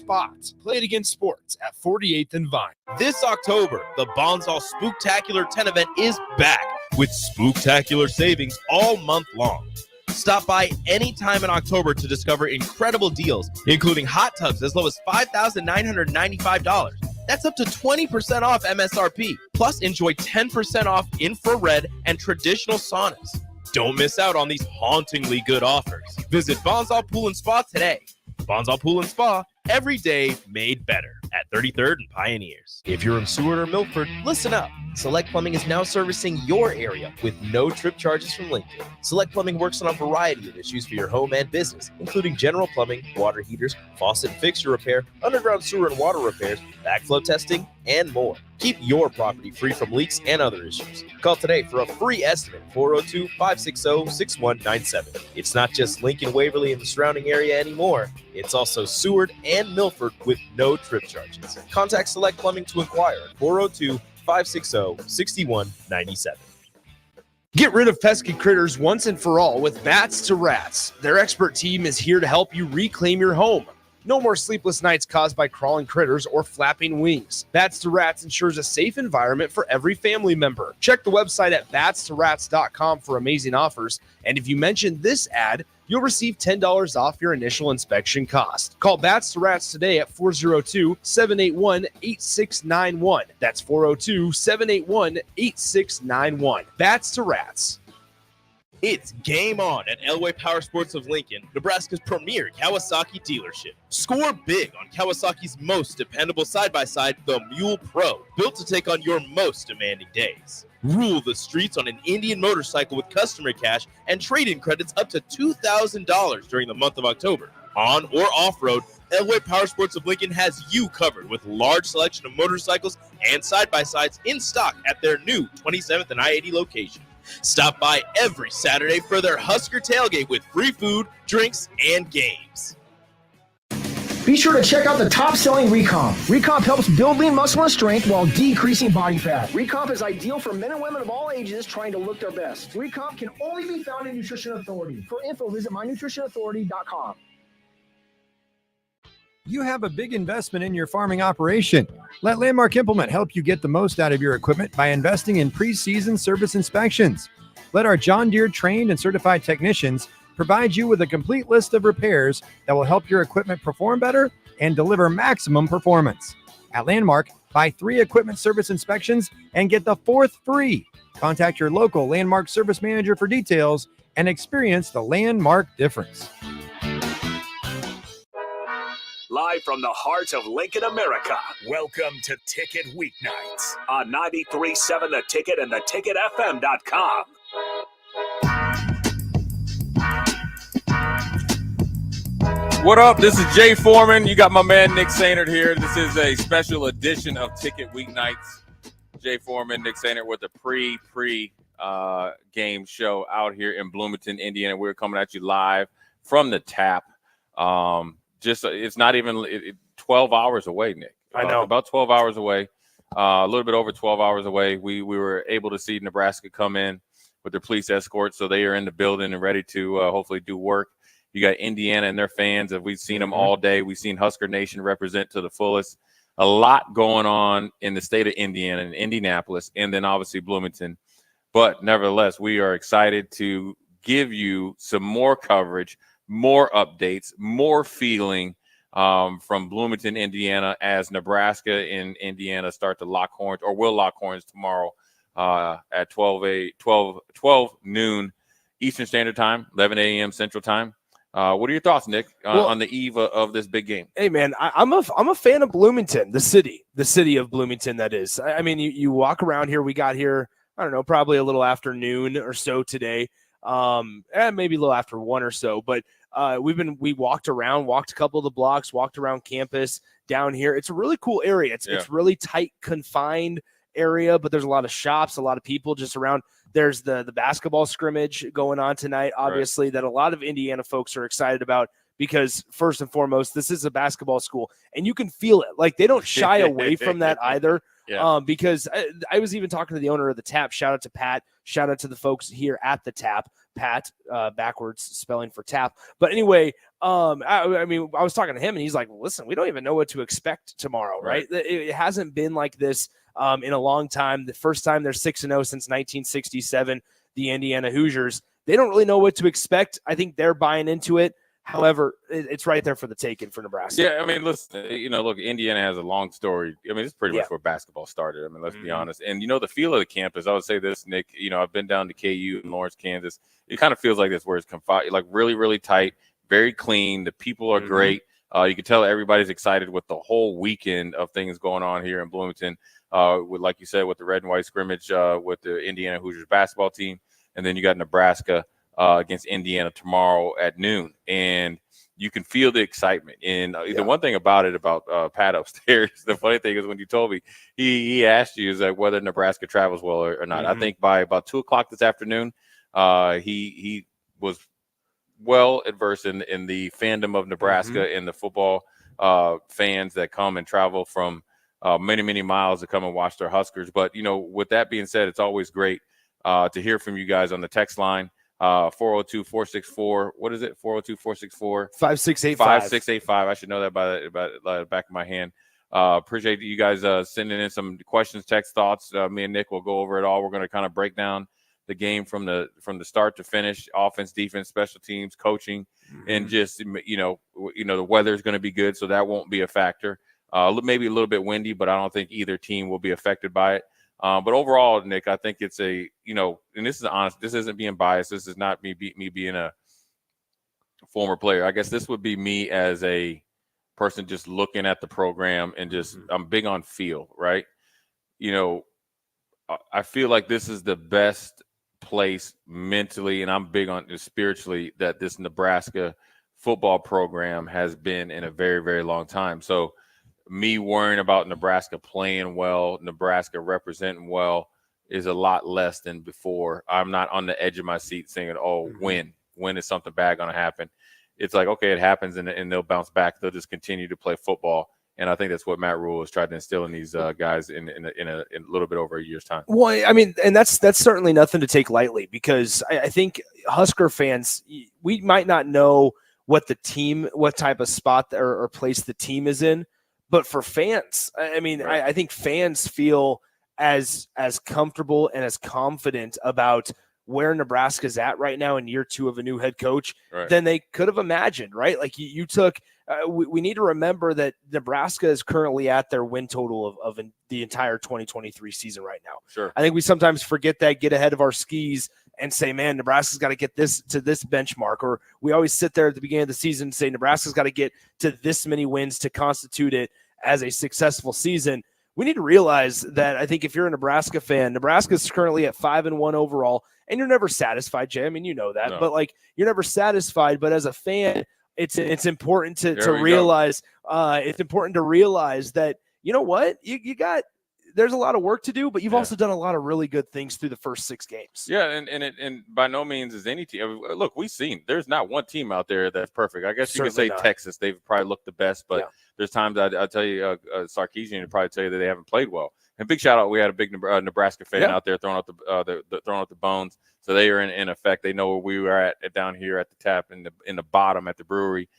spot. Play it against sports at 48th and Vine. This October, the Bonsall Spooktacular 10 event is back with spooktacular savings all month long. Stop by anytime in October to discover incredible deals, including hot tubs as low as $5,995. That's up to 20% off MSRP. Plus, enjoy 10% off infrared and traditional saunas. Don't miss out on these hauntingly good offers. Visit Bonsall Pool and Spa today. Bonsall Pool and Spa, every day made better at 33rd and Pioneers. If you're in Seward or Milford, listen up. Select Plumbing is now servicing your area with no trip charges from Lincoln. Select Plumbing works on a variety of issues for your home and business, including general plumbing, water heaters, faucet and fixture repair, underground sewer and water repairs, backflow testing, and more. Keep your property free from leaks and other issues. Call today for a free estimate, 402-560-6197. It's not just Lincoln, Waverly, and the surrounding area anymore. It's also Seward and Milford with no trip charges. Contact Select Plumbing to inquire at 402-560-6197. Get rid of pesky critters once and for all with Bats to Rats. Their expert team is here to help you reclaim your home. No more sleepless nights caused by crawling critters or flapping wings. Bats to Rats ensures a safe environment for every family member. Check the website at batstoRats.com for amazing offers. And if you mention this ad, you'll receive $10 off your initial inspection cost. Call Bats to Rats today at 402-781-8691. That's 402-781-8691. Bats to Rats. It's game on at Elway Power Sports of Lincoln, Nebraska's premier Kawasaki dealership. Score big on Kawasaki's most dependable side-by-side, the Mule Pro, built to take on your most demanding days. Rule the streets on an Indian motorcycle with customer cash and trade-in credits up to $2,000 during the month of October. On or off-road, Elway Power Sports of Lincoln has you covered with large selection of motorcycles and side-by-sides in stock at their new 27th and I-80 location. Stop by every Saturday for their Husker tailgate with free food, drinks, and games. Be sure to check out the top-selling Recomp. Recomp helps build lean muscle and strength while decreasing body fat. Recomp is ideal for men and women of all ages trying to look their best. Recomp can only be found in Nutrition Authority. For info, visit mynutritionauthority.com. You have a big investment in your farming operation. Let Landmark Implement help you get the most out of your equipment by investing in pre-season service inspections. Let our John Deere trained and certified technicians provide you with a complete list of repairs that will help your equipment perform better and deliver maximum performance. At Landmark, buy 3 equipment service inspections and get the 4th free. Contact your local Landmark service manager for details and experience the Landmark difference. Live from the heart of Lincoln, America, welcome to Ticket Weeknights on 93.7 The Ticket and theticketfm.com. What up? This is Jay Foreman. You got my man Nick Sainert here. This is a special edition of Ticket Weeknights. Jay Foreman, Nick Sainert with a pre-game show out here in Bloomington, Indiana. We're coming at you live from the tap. It's not even 12 hours away, Nick. I know. About 12 hours away, a little bit over 12 hours away. We were able to see Nebraska come in with their police escort, so they are in the building and ready to hopefully do work. You got Indiana and their fans. We've seen them all day. We've seen Husker Nation represent to the fullest. A lot going on in the state of Indiana and Indianapolis, and then obviously Bloomington. But nevertheless, we are excited to give you some more coverage, more updates, more feeling from Bloomington, Indiana, as Nebraska and Indiana start to lock horns, or will lock horns tomorrow at 12 noon Eastern Standard Time, 11 a.m. Central Time. What are your thoughts, Nick, on the eve of this big game? Hey, man, I'm a fan of Bloomington, the city of Bloomington, that is. I mean, you walk around here. We got here, I don't know, probably a little after noon or so today, and maybe a little after 1 or so. But we walked a couple of the blocks, walked around campus down here. It's a really cool area. It's really tight, confined area, but there's a lot of shops, a lot of people just around. There's the basketball scrimmage going on tonight, obviously, that a lot of Indiana folks are excited about because, first and foremost, this is a basketball school, and you can feel it. Like, they don't shy away from that either. Yeah. Because I was even talking to the owner of the Tap. Shout out to Pat. Shout out to the folks here at the Tap. Pat, backwards spelling for tap. But anyway, I mean, I was talking to him, and he's like, "Listen, we don't even know what to expect tomorrow, right? It hasn't been like this in a long time. The first time they're 6-0 since 1967, the Indiana Hoosiers. They don't really know what to expect. I think they're buying into it. However, it's right there for the taking for Nebraska. Yeah, I mean, listen, look, Indiana has a long story. I mean, it's pretty much where basketball started. I mean, let's be honest. And, the feel of the campus, I would say this, Nick, I've been down to KU in Lawrence, Kansas. It kind of feels like this where it's like really, really tight, very clean. The people are great. You can tell everybody's excited with the whole weekend of things going on here in Bloomington. With, like you said, with the red and white scrimmage with the Indiana Hoosiers basketball team. And then you got Nebraska against Indiana tomorrow at noon. And you can feel the excitement. And the one thing about it, about Pat upstairs, the funny thing is when you told me, he asked you is like whether Nebraska travels well or not. I think by about 2:00 this afternoon, he was well adversed in the fandom of Nebraska and the football fans that come and travel from many, many miles to come and watch their Huskers. But, with that being said, it's always great to hear from you guys on the text line. 402-464, what is it? 402-464 5685. I should know that by the back of my hand. Appreciate you guys sending in some questions, text, thoughts. Me and Nick will go over it all. We're going to kind of break down the game from the start to finish, offense, defense, special teams, coaching, and just the weather is going to be good, so that won't be a factor. Maybe a little bit windy, but I don't think either team will be affected by it. But overall, Nick, I think it's and this is honest. This isn't being biased. This is not me being a former player. I guess this would be me as a person just looking at the program and just I'm big on feel, right? I feel like this is the best place mentally, and I'm big on it spiritually, that this Nebraska football program has been in a very, very long time. So me worrying about Nebraska playing well, Nebraska representing well is a lot less than before. I'm not on the edge of my seat saying, when is something bad going to happen? It's like, okay, it happens and they'll bounce back. They'll just continue to play football. And I think that's what Matt Rule has tried to instill in these guys in a little bit over a year's time. Well, I mean, and that's certainly nothing to take lightly, because I think Husker fans, we might not know what type of spot or place the team is in. But for fans, I mean, I think fans feel as comfortable and as confident about where Nebraska's at right now in year 2 of a new head coach than they could have imagined, right? Like you took we need to remember that Nebraska is currently at their win total of the entire 2023 season right now. Sure. I think we sometimes forget that, get ahead of our skis and say, man, Nebraska's got to get this to this benchmark. Or we always sit there at the beginning of the season and say Nebraska's got to get to this many wins to constitute it as a successful season. We need to realize that I think if you're a Nebraska fan, Nebraska's currently at 5-1 overall, and you're never satisfied, Jay. I mean, you know that, but like you're never satisfied. But as a fan, it's important to realize it's important to realize that, you know what, you got, there's a lot of work to do, but you've also done a lot of really good things through the first 6 games. Yeah, and by no means is any team. Look, we've seen there's not one team out there that's perfect. I guess you could say Texas. They've probably looked the best, but there's times I'll tell you, Sarkisian would probably tell you that they haven't played well. And big shout out, we had a big Nebraska fan out there throwing out the bones. So they are in effect. They know where we were at down here at the tap in the bottom at the brewery.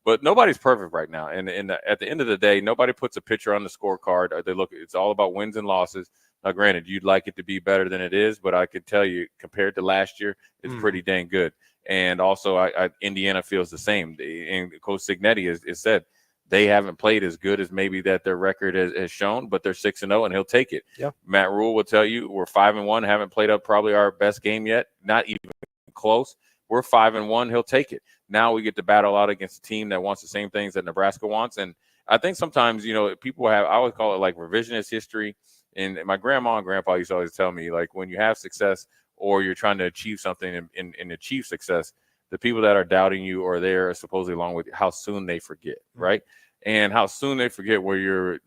But nobody's perfect right now. And at the end of the day, nobody puts a picture on the scorecard. It's all about wins and losses. Now, granted, you'd like it to be better than it is, but I could tell you, compared to last year, it's pretty dang good. And also, Indiana feels the same. And Coach Cignetti has said they haven't played as good as maybe that their record has shown, but they're 6-0, and he'll take it. Yeah. Matt Rule will tell you we're 5-1, haven't played up probably our best game yet, not even close. We're 5-1. He'll take it. Now we get to battle out against a team that wants the same things that Nebraska wants. And I think sometimes, people I always call it like revisionist history. And my grandma and grandpa used to always tell me, like, when you have success or you're trying to achieve something and achieve success, the people that are doubting you are there supposedly along with how soon they forget, right? And how soon they forget where you're,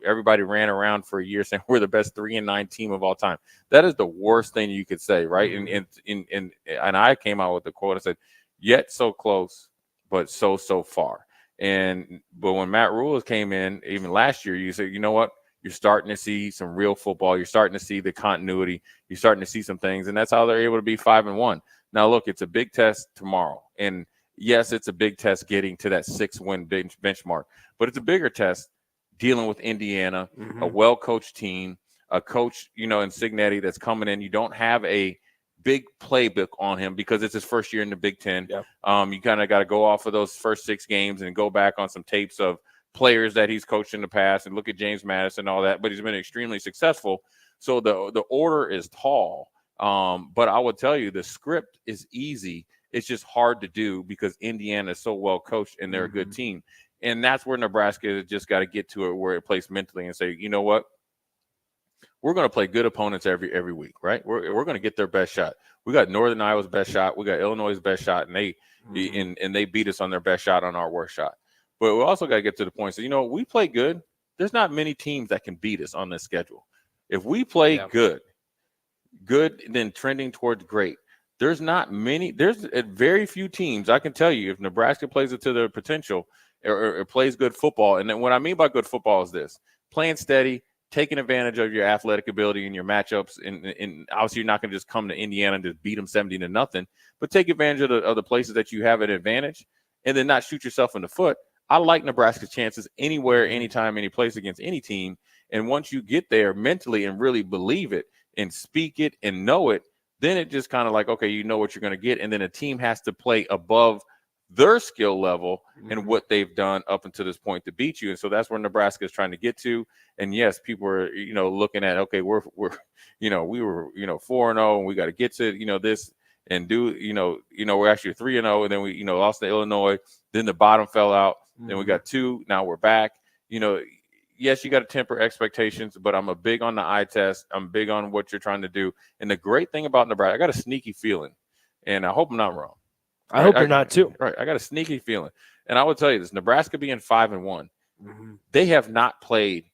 everybody ran around for a year saying we're the best 3-9 team of all time. That is the worst thing you could say, right? And I came out with the quote. I said, "Yet so close, but so far." But when Matt Rule came in, even last year, you said, you know what? You're starting to see some real football. You're starting to see the continuity. You're starting to see some things, and that's how they're able to be 5-1. Now, look, it's a big test tomorrow, and yes, it's a big test getting to that 6-win benchmark, but it's a bigger test dealing with Indiana, a well-coached team, a coach, in Cignetti that's coming in. You don't have a big playbook on him because it's his first year in the Big Ten. Yep. You kind of got to go off of those first 6 games and go back on some tapes of players that he's coached in the past and look at James Madison and all that, but he's been extremely successful. So the order is tall. But I would tell you the script is easy. It's just hard to do because Indiana is so well coached and they're a good team. And that's where Nebraska has just got to get to it where it plays mentally and say, you know what? We're going to play good opponents every week, right? We're going to get their best shot. We got Northern Iowa's best shot. We got Illinois' best shot, and they beat us on their best shot on our worst shot. But we also got to get to the point. So, we play good. There's not many teams that can beat us on this schedule. If we play good, then trending towards great. There's not many. There's very few teams. I can tell you if Nebraska plays it to their potential or plays good football. And then what I mean by good football is this: playing steady, taking advantage of your athletic ability and your matchups. And obviously you're not going to just come to Indiana and just beat them 70-0, but take advantage of the places that you have an advantage and then not shoot yourself in the foot. I like Nebraska's chances anywhere, anytime, any place against any team. And once you get there mentally and really believe it and speak it and know it, then it just kind of like, okay, you know what you're going to get. And then a team has to play above their skill level and what they've done up until this point to beat you. And so that's where Nebraska is trying to get to. And yes, people are, looking at, okay, we were 4-0 and we got to get to, this and do, we're actually 3-0 and then we, lost to Illinois. Then the bottom fell out. Then we got 2. Now we're back. Yes, you got to temper expectations, but I'm a big on the eye test. I'm big on what you're trying to do. And the great thing about Nebraska, I got a sneaky feeling, and I hope I'm not wrong. I hope you're not too. Right. I got a sneaky feeling. And I will tell you this, Nebraska being 5-1, they have not played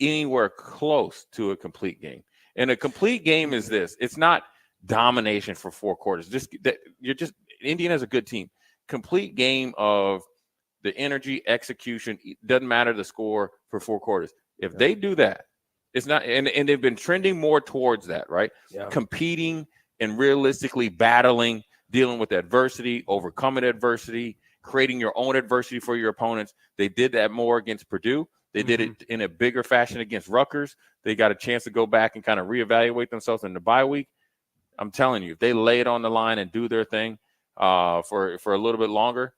anywhere close to a complete game. And a complete game is this. It's not domination for 4 quarters. Indiana's a good team. Complete game of the energy, execution, doesn't matter the score for 4 quarters. If they do that, it's not, and they've been trending more towards that, right? Yeah. Competing and realistically battling, dealing with adversity, overcoming adversity, creating your own adversity for your opponents. They did that more against Purdue. They did it in a bigger fashion against Rutgers. They got a chance to go back and kind of reevaluate themselves in the bye week. I'm telling you, if they lay it on the line and do their thing for a little bit longer,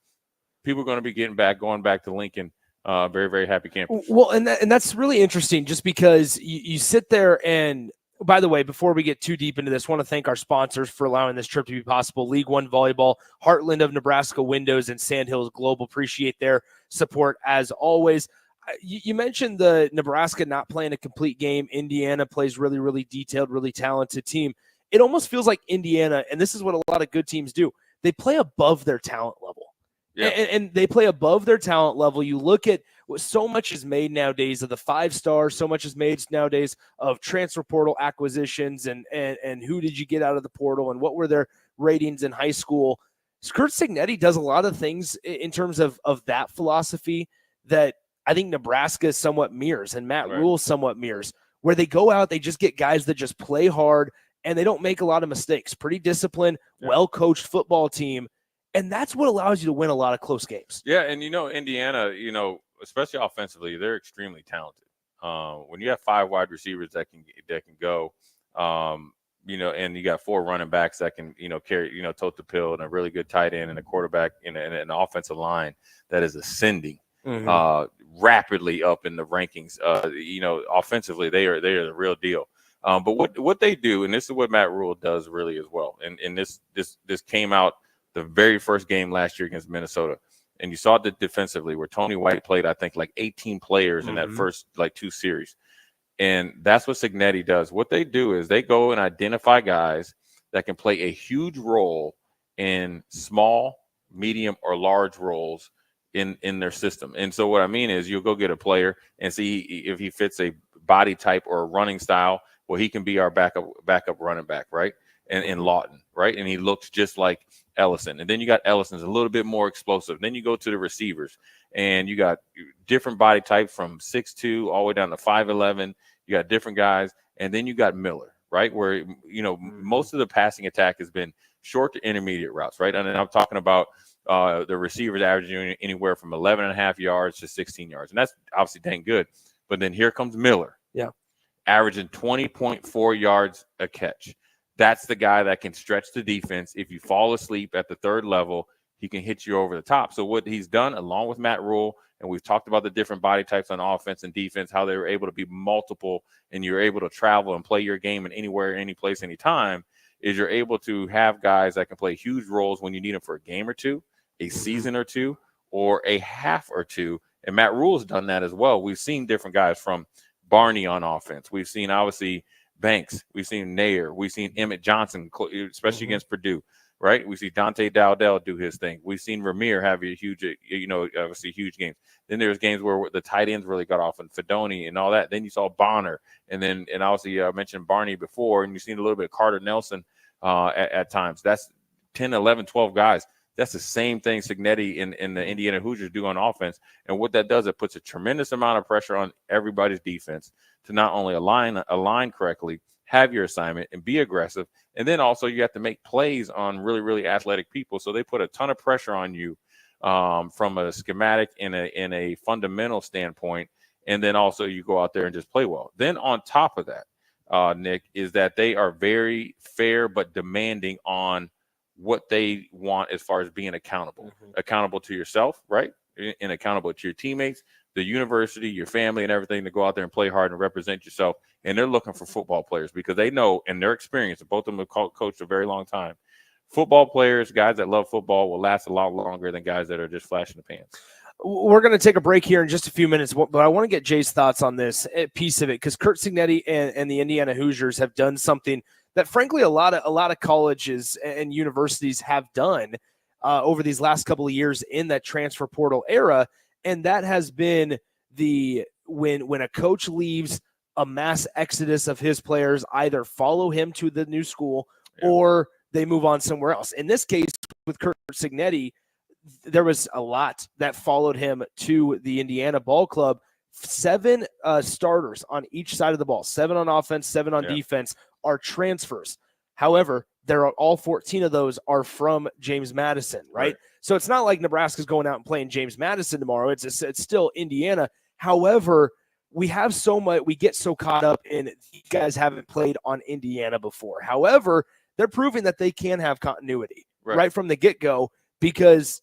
people are going to be going back to Lincoln. Very, very happy campers. Well, and that's really interesting just because you sit there and, by the way, before we get too deep into this, I want to thank our sponsors for allowing this trip to be possible. League One Volleyball, Heartland of Nebraska Windows, and Sandhills Global. Appreciate their support as always. You mentioned the Nebraska not playing a complete game. Indiana plays really, really detailed, really talented team. It almost feels like Indiana, and this is what a lot of good teams do, they play above their talent level. Yeah. And they play above their talent level. You look at what so much is made nowadays of the 5-star, so much is made nowadays of transfer portal acquisitions and who did you get out of the portal and what were their ratings in high school. Kurt Cignetti does a lot of things in terms of that philosophy that I think Nebraska somewhat mirrors and Matt Rule somewhat mirrors, where they go out, they just get guys that just play hard and they don't make a lot of mistakes. Pretty disciplined, well-coached football team. And that's what allows you to win a lot of close games. Yeah, and Indiana, especially offensively, they're extremely talented. When you have 5 wide receivers that can go, and you got 4 running backs that can, carry, tote the pill, and a really good tight end and a quarterback and an offensive line that is ascending rapidly up in the rankings. Offensively, they are the real deal. But what they do, and this is what Matt Rule does really as well, and this came out the very first game last year against Minnesota. And you saw it defensively where Tony White played, I think, like 18 players in that first 2 series. And that's what Cignetti does. What they do is they go and identify guys that can play a huge role in small, medium, or large roles in their system. And so what I mean is you'll go get a player and see if he fits a body type or a running style. Well, he can be our backup running back, right? And in Lawton, right? And he looks just like Ellison. And then you got Ellison's a little bit more explosive. Then you go to the receivers, and you got different body types from 6'2" all the way down to 5'11". You got different guys. And then you got Miller, right, where, most of the passing attack has been short to intermediate routes, right? And I'm talking about the receivers averaging anywhere from 11.5 yards to 16 yards. And that's obviously dang good. But then here comes Miller. Yeah. Averaging 20.4 yards a catch. That's the guy that can stretch the defense. If you fall asleep at the third level, he can hit you over the top. So what he's done, along with Matt Rule, and we've talked about the different body types on offense and defense, how they were able to be multiple, and you're able to travel and play your game in anywhere, any place, anytime, is you're able to have guys that can play huge roles when you need them for a game or two, a season or two, or a half or two. And Matt Rule's done that as well. We've seen different guys from Barney on offense. We've seen, obviously, Banks. We've seen Nair. We've seen Emmett Johnson, especially against Purdue, right? We see Dante Dowdell do his thing. We've seen Ramir have a huge, obviously huge games. Then there's games where the tight ends really got off, and Fedoni and all that. Then you saw Bonner, and obviously I mentioned Barney before, and you've seen a little bit of Carter Nelson at times. That's 10, 11, 12 guys. That's the same thing Cignetti and the Indiana Hoosiers do on offense. And what that does, it puts a tremendous amount of pressure on everybody's defense to not only align correctly, have your assignment, and be aggressive. And then also you have to make plays on really, really athletic people. So they put a ton of pressure on you from a schematic and a fundamental standpoint. And then also you go out there and just play well. Then on top of that, Nick, is that they are very fair but demanding on what they want as far as being accountable. Accountable to yourself, right? And accountable to your teammates, the university, your family, and everything, to go out there and play hard and represent yourself. And they're looking for football players because they know, in their experience, both of them have coached a very long time, football players, guys that love football, will last a lot longer than guys that are just flashing the pants. We're going to take a break here in just a few minutes, but I want to get Jay's thoughts on this piece of it, because Curt Cignetti and the Indiana Hoosiers have done something that, frankly, a lot of colleges and universities have done over these last couple of years in that transfer portal era, and that has been when a coach leaves, a mass exodus of his players either follow him to the new school or they move on somewhere else. In this case, with Curt Cignetti, there was a lot that followed him to the Indiana ball club. 7 starters on each side of the ball, 7 on offense, 7 on defense, are transfers. However, all 14 of those are from James Madison, right? So it's not like Nebraska's going out and playing James Madison tomorrow. It's still Indiana. However, we get so caught up in these guys haven't played on Indiana before. However, they're proving that they can have continuity right from the get-go, because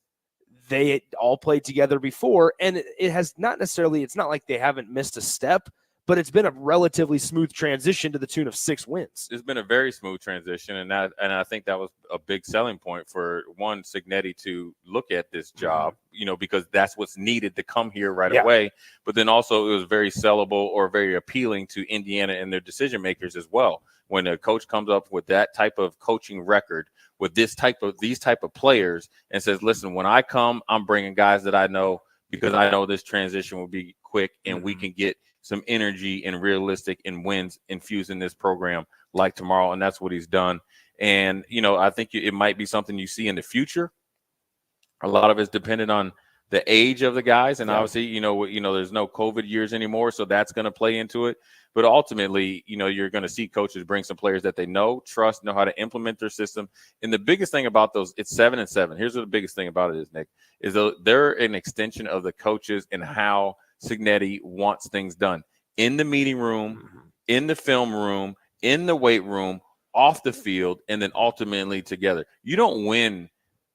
they all played together before, and it has not necessarily, it's not like they haven't missed a step, but it's been a relatively smooth transition to the tune of 6 wins. It's been a very smooth transition, and I think that was a big selling point for Cignetti to look at this job, because that's what's needed to come here right away. But then also it was very sellable or very appealing to Indiana and their decision makers as well. When a coach comes up with that type of coaching record, with these type of players, and says, listen, when I come, I'm bringing guys that I know, because I know this transition will be quick and we can get some energy and realistic and wins infused in this program like tomorrow. And that's what he's done. And, I think it might be something you see in the future. A lot of it's dependent on the age of the guys. And obviously, there's no COVID years anymore. So that's going to play into it. But ultimately, you're going to see coaches bring some players that they know, trust, know how to implement their system. And the biggest thing about those, it's 7 and 7. Here's what the biggest thing about it is, Nick, is they're an extension of the coaches and how Cignetti wants things done in the meeting room, in the film room, in the weight room, off the field, and then ultimately together. You don't win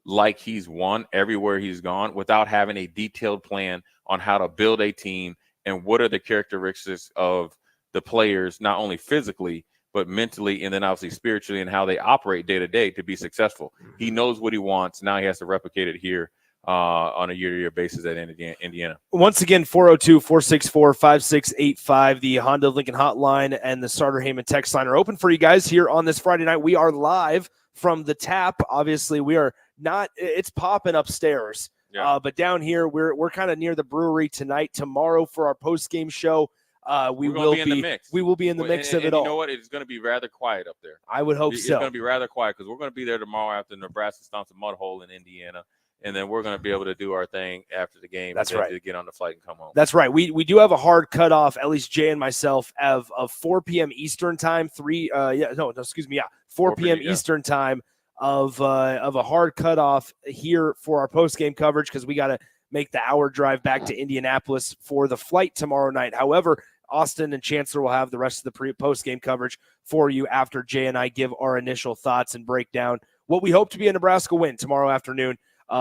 like he's won everywhere he's gone without having a detailed plan on how to build a team and what are the characteristics of the players, not only physically, but mentally, and then obviously spiritually, and how they operate day to day to be successful. He knows what he wants. Now he has to replicate it here on a year-to-year basis at Indiana. Once again, 402-464-5685, the Honda Lincoln hotline and the Starter Heyman text line are open for you guys here on this Friday night. We are live from the tap. Obviously, we are not – it's popping upstairs. But down here, we're kind of near the brewery tonight. Tomorrow for our post-game show, we We're gonna will be in the mix. We will be in the mix of it all. You know what? It's going to be rather quiet up there. I would hope It's so. going to be rather quiet because we're going to be there tomorrow after Nebraska stomps a mud hole in Indiana. And then we're going to be able to do our thing after the game. That's and then right. To get on the flight and come home. That's right. We do have a hard cutoff, at least Jay and myself, of 4 p.m. Eastern time. 4 p.m. Eastern time of a hard cutoff here for our post-game coverage because we got to make the hour drive back to Indianapolis for the flight tomorrow night. However, Austin and Chancellor will have the rest of the post-game coverage for you after Jay and I give our initial thoughts and break down what we hope to be a Nebraska win tomorrow afternoon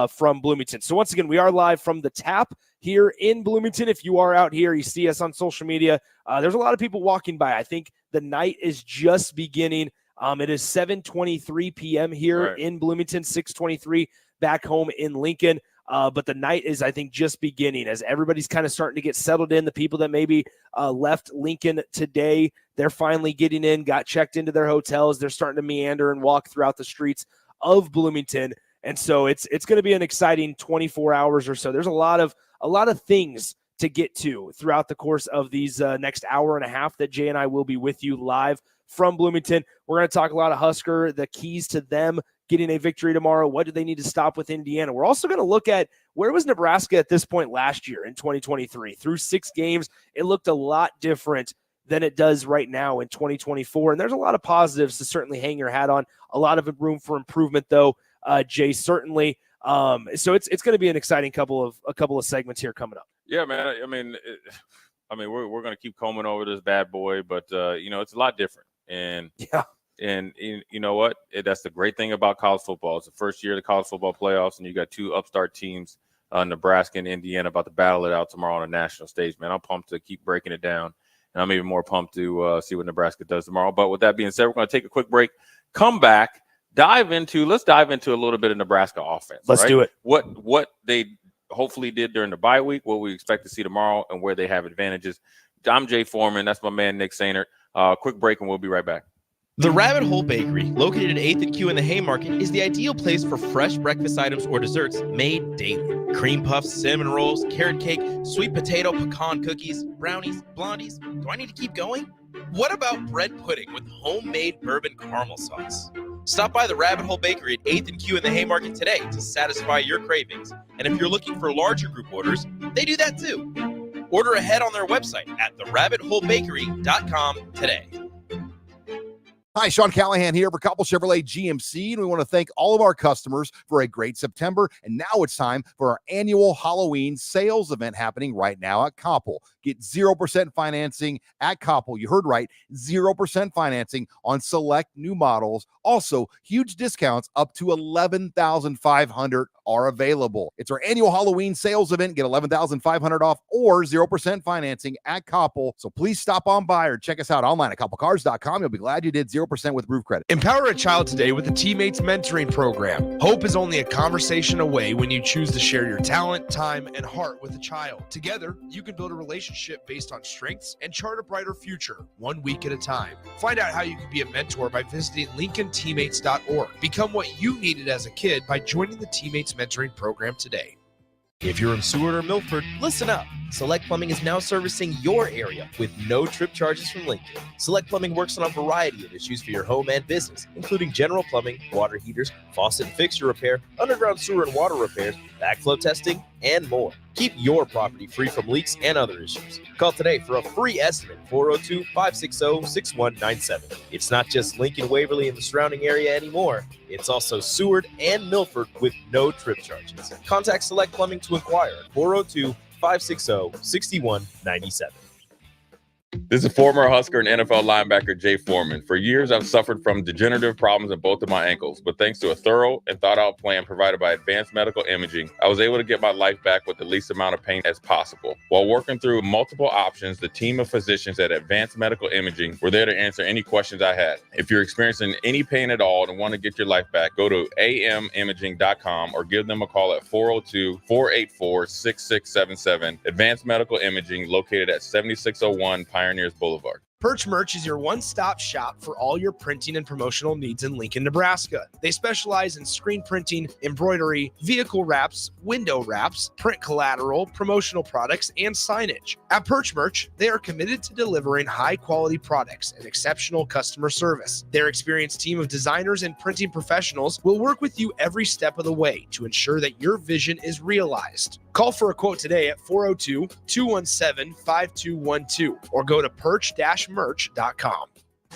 from Bloomington. So once again, we are live from the Tap here in Bloomington. If you are out here, you see us on social media. There's a lot of people walking by. I think the night is just beginning. It is 7:23 p.m. here in Bloomington, 6:23 back home in Lincoln. But the night is, I think, just beginning as everybody's kind of starting to get settled in. The people that maybe left Lincoln today, they're finally getting in, got checked into their hotels. They're starting to meander and walk throughout the streets of Bloomington. And so it's going to be an exciting 24 hours or so. There's a lot of things to get to throughout the course of these next hour and a half that Jay and I will be with you live from Bloomington. We're going to talk a lot of Husker, the keys to them getting a victory tomorrow. What do they need to stop with Indiana? We're also going to look at where was Nebraska at this point last year in 2023. Through 6 games, it looked a lot different than it does right now in 2024. And there's a lot of positives to certainly hang your hat on. A lot of room for improvement, though, Jay, certainly. So it's going to be an exciting couple of segments here coming up. Yeah, man. I mean, we're going to keep combing over this bad boy, but it's a lot different. And you know what? That's the great thing about college football. It's the first year of the college football playoffs, and you got 2 upstart teams, Nebraska and Indiana, about to battle it out tomorrow on a national stage. Man, I'm pumped to keep breaking it down, and I'm even more pumped to see what Nebraska does tomorrow. But with that being said, we're going to take a quick break, come back. Let's dive into a little bit of Nebraska offense. Let's do it. What they hopefully did during the bye week, what we expect to see tomorrow, and where they have advantages. I'm Jay Foreman. That's my man, Nick Sainert. Quick break, and we'll be right back. The Rabbit Hole Bakery, located at 8th and Q in the Haymarket, is the ideal place for fresh breakfast items or desserts made daily. Cream puffs, cinnamon rolls, carrot cake, sweet potato pecan cookies, brownies, blondies. Do I need to keep going? What about bread pudding with homemade bourbon caramel sauce? Stop by the Rabbit Hole Bakery at 8th and Q in the Haymarket today to satisfy your cravings. And if you're looking for larger group orders, they do that too. Order ahead on their website at therabbitholebakery.com today. Hi, Sean Callahan here for Koppel Chevrolet GMC, and we want to thank all of our customers for a great September. And now it's time for our annual Halloween sales event happening right now at Koppel. Get 0% financing at Koppel. You heard right, 0% financing on select new models. Also, huge discounts up to $11,500 are available. It's our annual Halloween sales event. Get $11,500 off or 0% financing at Koppel. So please stop on by or check us out online at koppelcars.com. You'll be glad you did. 0% with roof credit. Empower a child today with the Teammates Mentoring Program. Hope is only a conversation away when you choose to share your talent, time, and heart with a child. Together, you can build a relationship based on strengths and chart a brighter future, 1 week at a time. Find out how you can be a mentor by visiting LincolnTeammates.org. Become what you needed as a kid by joining the Teammates Mentoring Program today. If you're in Seward or Milford, listen up. Select Plumbing is now servicing your area with no trip charges from Lincoln. Select Plumbing works on a variety of issues for your home and business, including general plumbing, water heaters, faucet and fixture repair, underground sewer and water repairs, backflow testing, and more. Keep your property free from leaks and other issues. Call today for a free estimate, 402-560-6197. It's not just Lincoln, Waverly, and the surrounding area anymore. It's also Seward and Milford with no trip charges. Contact Select Plumbing to inquire at 402-560-6197. This is former Husker and NFL linebacker Jay Foreman. For years, I've suffered from degenerative problems in both of my ankles, but thanks to a thorough and thought-out plan provided by Advanced Medical Imaging, I was able to get my life back with the least amount of pain as possible. While working through multiple options, the team of physicians at Advanced Medical Imaging were there to answer any questions I had. If you're experiencing any pain at all and want to get your life back, go to amimaging.com or give them a call at 402-484-6677. Advanced Medical Imaging, located at 7601 Pioneers Boulevard. Perch Merch is your one-stop shop for all your printing and promotional needs in Lincoln, Nebraska. They specialize in screen printing, embroidery, vehicle wraps, window wraps, print collateral, promotional products, and signage. At Perch Merch, they are committed to delivering high-quality products and exceptional customer service. Their experienced team of designers and printing professionals will work with you every step of the way to ensure that your vision is realized. Call for a quote today at 402-217-5212 or go to perch-merch.com.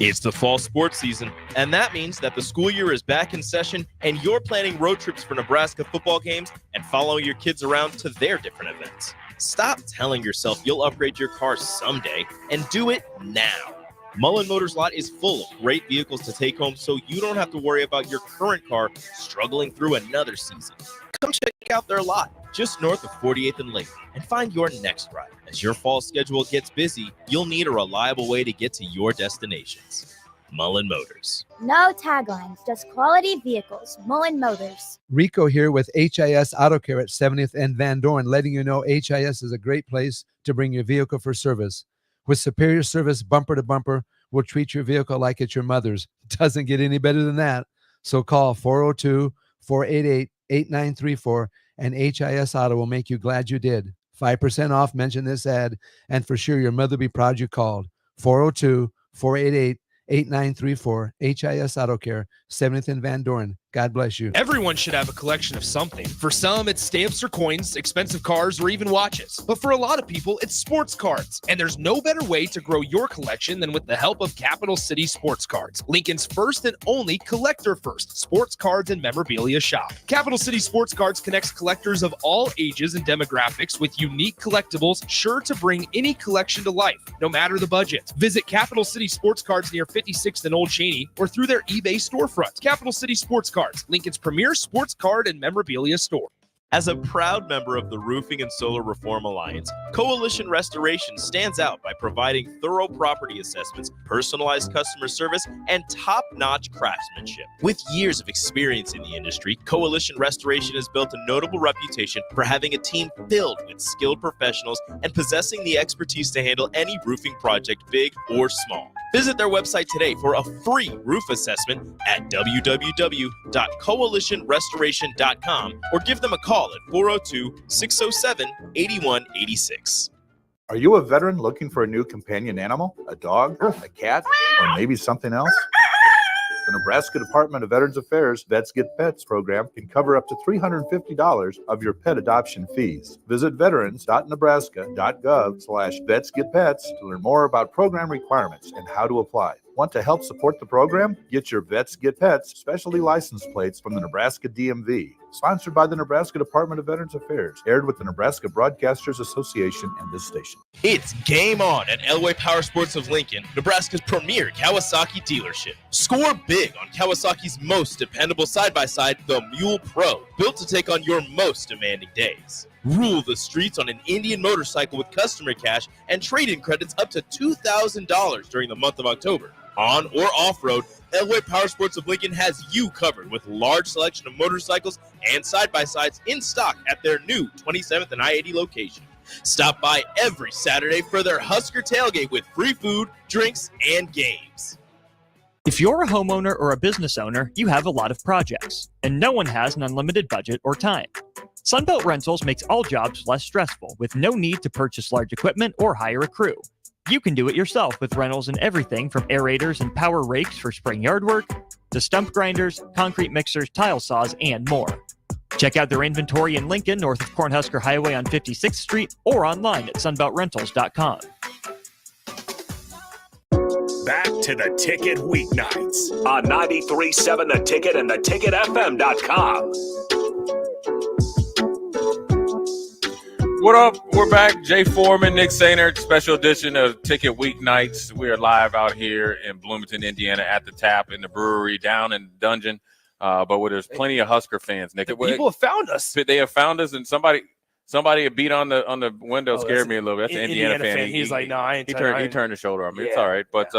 It's the fall sports season, and that means that the school year is back in session and you're planning road trips for Nebraska football games and following your kids around to their different events. Stop telling yourself you'll upgrade your car someday and do it now. Mullen Motors lot is full of great vehicles to take home so you don't have to worry about your current car struggling through another season. Come check out their lot just north of 48th and Lake and find your next ride. As your fall schedule gets busy, you'll need a reliable way to get to your destinations. Mullen Motors. No taglines, just quality vehicles. Mullen Motors. Rico here with HIS Auto Care at 70th and Van Dorn, letting you know HIS is a great place to bring your vehicle for service. With superior service bumper to bumper, we'll treat your vehicle like it's your mother's. It doesn't get any better than that. So call 402-488-8934 and HIS Auto will make you glad you did. 5% off, mention this ad, and for sure your mother will be proud you called. 402-488-8934, HIS Auto Care, 70th and Van Dorn. God bless you. Everyone should have a collection of something. For some, it's stamps or coins, expensive cars, or even watches. But for a lot of people, it's sports cards. And there's no better way to grow your collection than with the help of Capital City Sports Cards, Lincoln's first and only collector-first sports cards and memorabilia shop. Capital City Sports Cards connects collectors of all ages and demographics with unique collectibles sure to bring any collection to life, no matter the budget. Visit Capital City Sports Cards near 56th and Old Cheney or through their eBay storefront. Capital City Sports Cards, Lincoln's premier sports card and memorabilia store. As a proud member of the Roofing and Solar Reform Alliance, Coalition Restoration stands out by providing thorough property assessments, personalized customer service, and top-notch craftsmanship. With years of experience in the industry, Coalition Restoration has built a notable reputation for having a team filled with skilled professionals and possessing the expertise to handle any roofing project, big or small. Visit their website today for a free roof assessment at www.coalitionrestoration.com or give them a call at 402-607-8186. Are you a veteran looking for a new companion animal, a dog, a cat, or maybe something else? The Nebraska Department of Veterans Affairs Vets Get Pets program can cover up to $350 of your pet adoption fees. Visit veterans.nebraska.gov/vetsgetpets to learn more about program requirements and how to apply. Want to help support the program? Get your Vets Get Pets specialty license plates from the Nebraska DMV. Sponsored by the Nebraska Department of Veterans Affairs. Aired with the Nebraska Broadcasters Association and this station. It's game on at Elway Power Sports of Lincoln, Nebraska's premier Kawasaki dealership. Score big on Kawasaki's most dependable side-by-side, the Mule Pro, built to take on your most demanding days. Rule the streets on an Indian motorcycle with customer cash and trade-in credits up to $2,000 during the month of October. On or off-road, Elway Power Sports of Lincoln has you covered with a large selection of motorcycles and side-by-sides in stock at their new 27th and I-80 location. Stop by every Saturday for their Husker tailgate with free food, drinks, and games. If you're a homeowner or a business owner, you have a lot of projects, and no one has an unlimited budget or time. Sunbelt Rentals makes all jobs less stressful with no need to purchase large equipment or hire a crew. You can do it yourself with rentals and everything from aerators and power rakes for spring yard work to stump grinders, concrete mixers, tile saws, and more. Check out their inventory in Lincoln, north of Cornhusker Highway on 56th Street, or online at sunbeltrentals.com. Back to the Ticket weeknights on 93.7 The Ticket and theticketfm.com. What up? We're back. Jay Foreman, Nick Sainer, special edition of Ticket Weeknights. We are live out here in Bloomington, Indiana, at the Tap in the brewery, down in the dungeon. But where there's plenty of Husker fans, Nick. People have found us. They have found us, and somebody beat on the window scared me a little bit. That's an Indiana fan. He's like, no, I ain't. He turned his shoulder on me. It's all right, but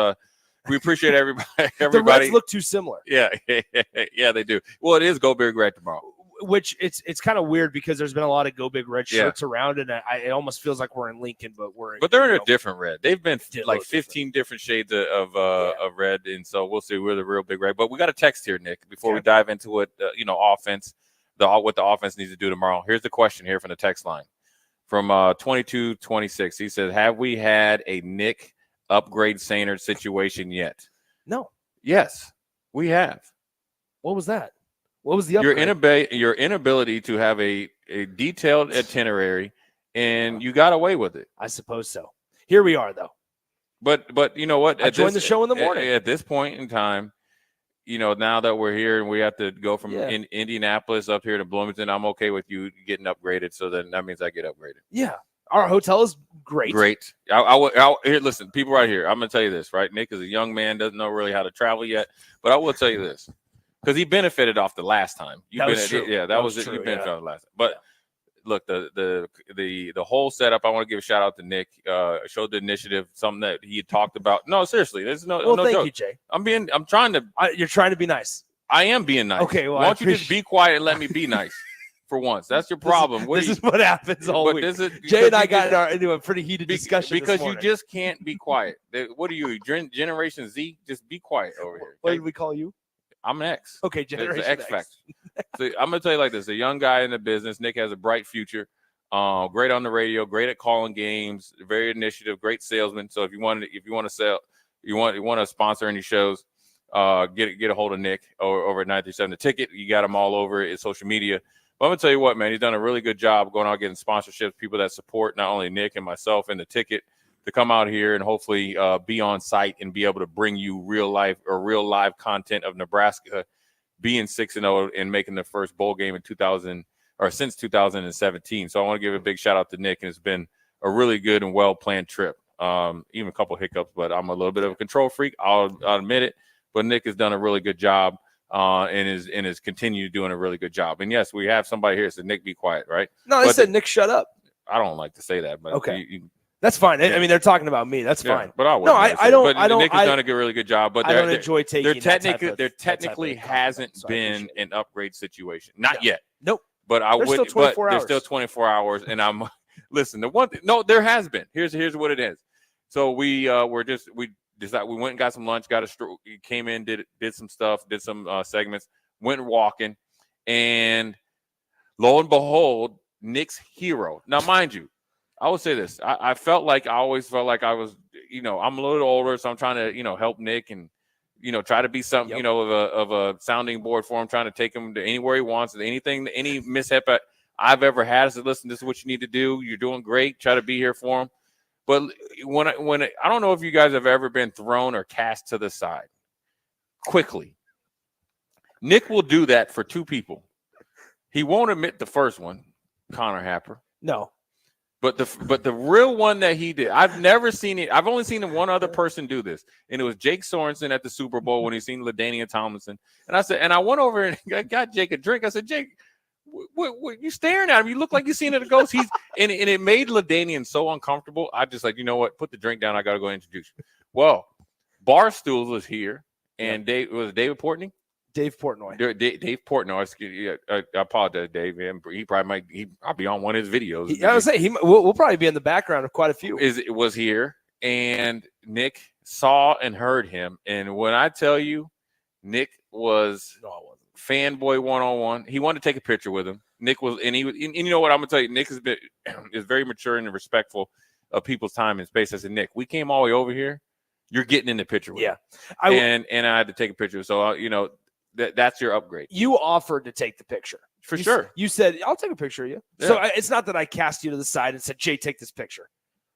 we appreciate everybody. The Reds look too similar. Yeah, they do. Well, it is Go Big Red tomorrow. which it's kind of weird because there's been a lot of Go Big Red shirts around, and it almost feels like we're in Lincoln, but they're in a different red. They've been like 15 different. different shades of red, and so we'll see. We're the real Big Red. But we got a text here, Nick, before we dive into what offense, what the offense needs to do tomorrow. Here's the question here from the text line from 2226. He says, "Have we had a Nick upgrade Sainert situation yet?" No. Yes, we have. What was that? What was the upgrade? Your inability to have a detailed itinerary, and you got away with it. I suppose so. Here we are, though. But you know what? I joined the show in the morning. At this point in time, now that we're here and we have to go from Indianapolis up here to Bloomington, I'm okay with you getting upgraded. So then that means I get upgraded. Yeah. Our hotel is great. Great. Here, listen, people right here, I'm going to tell you this, right? Nick is a young man, doesn't know really how to travel yet. But I will tell you this. Because he benefited off the last time. That was true. Yeah, that was it. You benefited off the last time. But look, the whole setup, I want to give a shout out to Nick. Showed the initiative, something that he had talked about. No, seriously, there's no thank joke. you, Jay. I'm trying to. You're trying to be nice. I am being nice. Okay, well, why don't you just be quiet and let me be nice for once? That's your problem. This is what happens all week. Jay and I got into a pretty heated discussion because you just can't be quiet. What are you, Generation Z? Just be quiet over here. Okay? What did we call you? I'm an X. Okay, Generation X Factor. So I'm gonna tell you like this: a young guy in the business. Nick has a bright future. Great on the radio, great at calling games, very initiative, great salesman. So if you want to sell, you want to sponsor any shows, get a hold of Nick over at 937 The Ticket. You got him all over his social media. But I'm gonna tell you what, man, he's done a really good job going out getting sponsorships, people that support not only Nick and myself and The Ticket, to come out here and hopefully be on site and be able to bring you real live content of Nebraska being 6-0 and making the first bowl game in since 2017. So I want to give a big shout out to Nick, and it's been a really good and well planned trip. Even a couple of hiccups, but I'm a little bit of a control freak. I'll admit it. But Nick has done a really good job and is continued doing a really good job. And yes, we have somebody here that said, "Nick, be quiet," right? No, they said, "Nick, shut up." I don't like to say that, but okay. That's fine. I mean, they're talking about me. That's fine. But I don't. But Nick has done a really good job. But I don't enjoy taking. There technically hasn't been an upgrade situation. Not yet. Nope. But I would. Still 24 but hours. There's still 24 hours, and I'm. Listen, the one thing. No, there has been. Here's what it is. So we decided we went and got some lunch. Came in, did some stuff, did some segments. Went walking, and lo and behold, Nick's hero. Now, mind you, I will say this. I always felt like I was, I'm a little older, so I'm trying to, help Nick and, try to be something, of a sounding board for him, trying to take him to anywhere he wants, any mishap I've ever had. I said, listen, this is what you need to do. You're doing great. Try to be here for him. But I don't know if you guys have ever been thrown or cast to the side quickly. Nick will do that for two people. He won't admit the first one, Connor Happer. No. But the real one that he did, I've never seen it. I've only seen one other person do this, and it was Jake Sorensen at the Super Bowl when he seen LaDainian Tomlinson. And I went over and I got Jake a drink. I said, Jake, what you staring at him? You look like you seen it a ghost. And it made LaDainian so uncomfortable. I just like, you know what? Put the drink down. I got to go introduce you. Well, Barstools was here, and David Portnoy. Dave Portnoy. Dave Portnoy. I apologize, Dave. I'll be on one of his videos. I was saying we'll probably be in the background of quite a few. It was here, and Nick saw and heard him. And when I tell you, Nick was fanboy 101. He wanted to take a picture with him. Nick was, and you know what I'm gonna tell you. Nick is very mature and respectful of people's time and space. I said, Nick, we came all the way over here. You're getting in the picture with him. And I had to take a picture. So that's your upgrade. You offered to take the picture. For sure. You said, I'll take a picture of you. Yeah. So it's not that I cast you to the side and said, Jay, take this picture.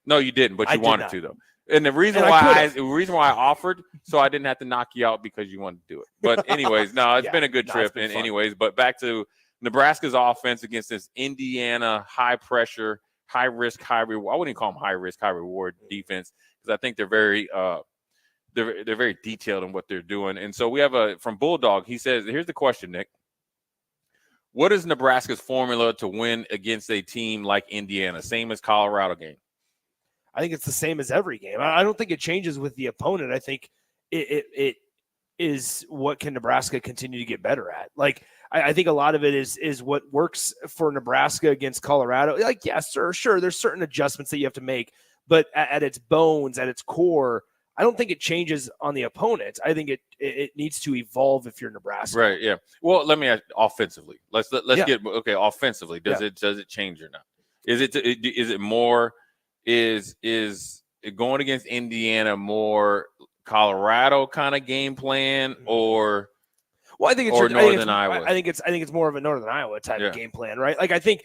No, you didn't, but you wanted to, though. And the reason why I offered, so I didn't have to knock you out because you wanted to do it. But anyways, it's been a good trip. And anyways, but back to Nebraska's offense against this Indiana high pressure, high risk, high reward. I wouldn't even call them high risk, high reward defense, because I think they're very they're very detailed in what they're doing. And so we have from Bulldog. He says, here's the question, Nick. What is Nebraska's formula to win against a team like Indiana? Same as Colorado game. I think it's the same as every game. I don't think it changes with the opponent. I think it is what can Nebraska continue to get better at. Like, I think a lot of it is what works for Nebraska against Colorado. Like, yes, sure, there's certain adjustments that you have to make, but at its bones, at its core, I don't think it changes on the opponent. I think it needs to evolve if you're Nebraska. Right. Yeah. Well, let me ask offensively. Let's Yeah. get okay. Offensively, does it change or not? Is it more? Is it going against Indiana more Colorado kind of game plan or? Well, I think it's Northern Iowa. I think it's more of a Northern Iowa type of game plan, right? Like I think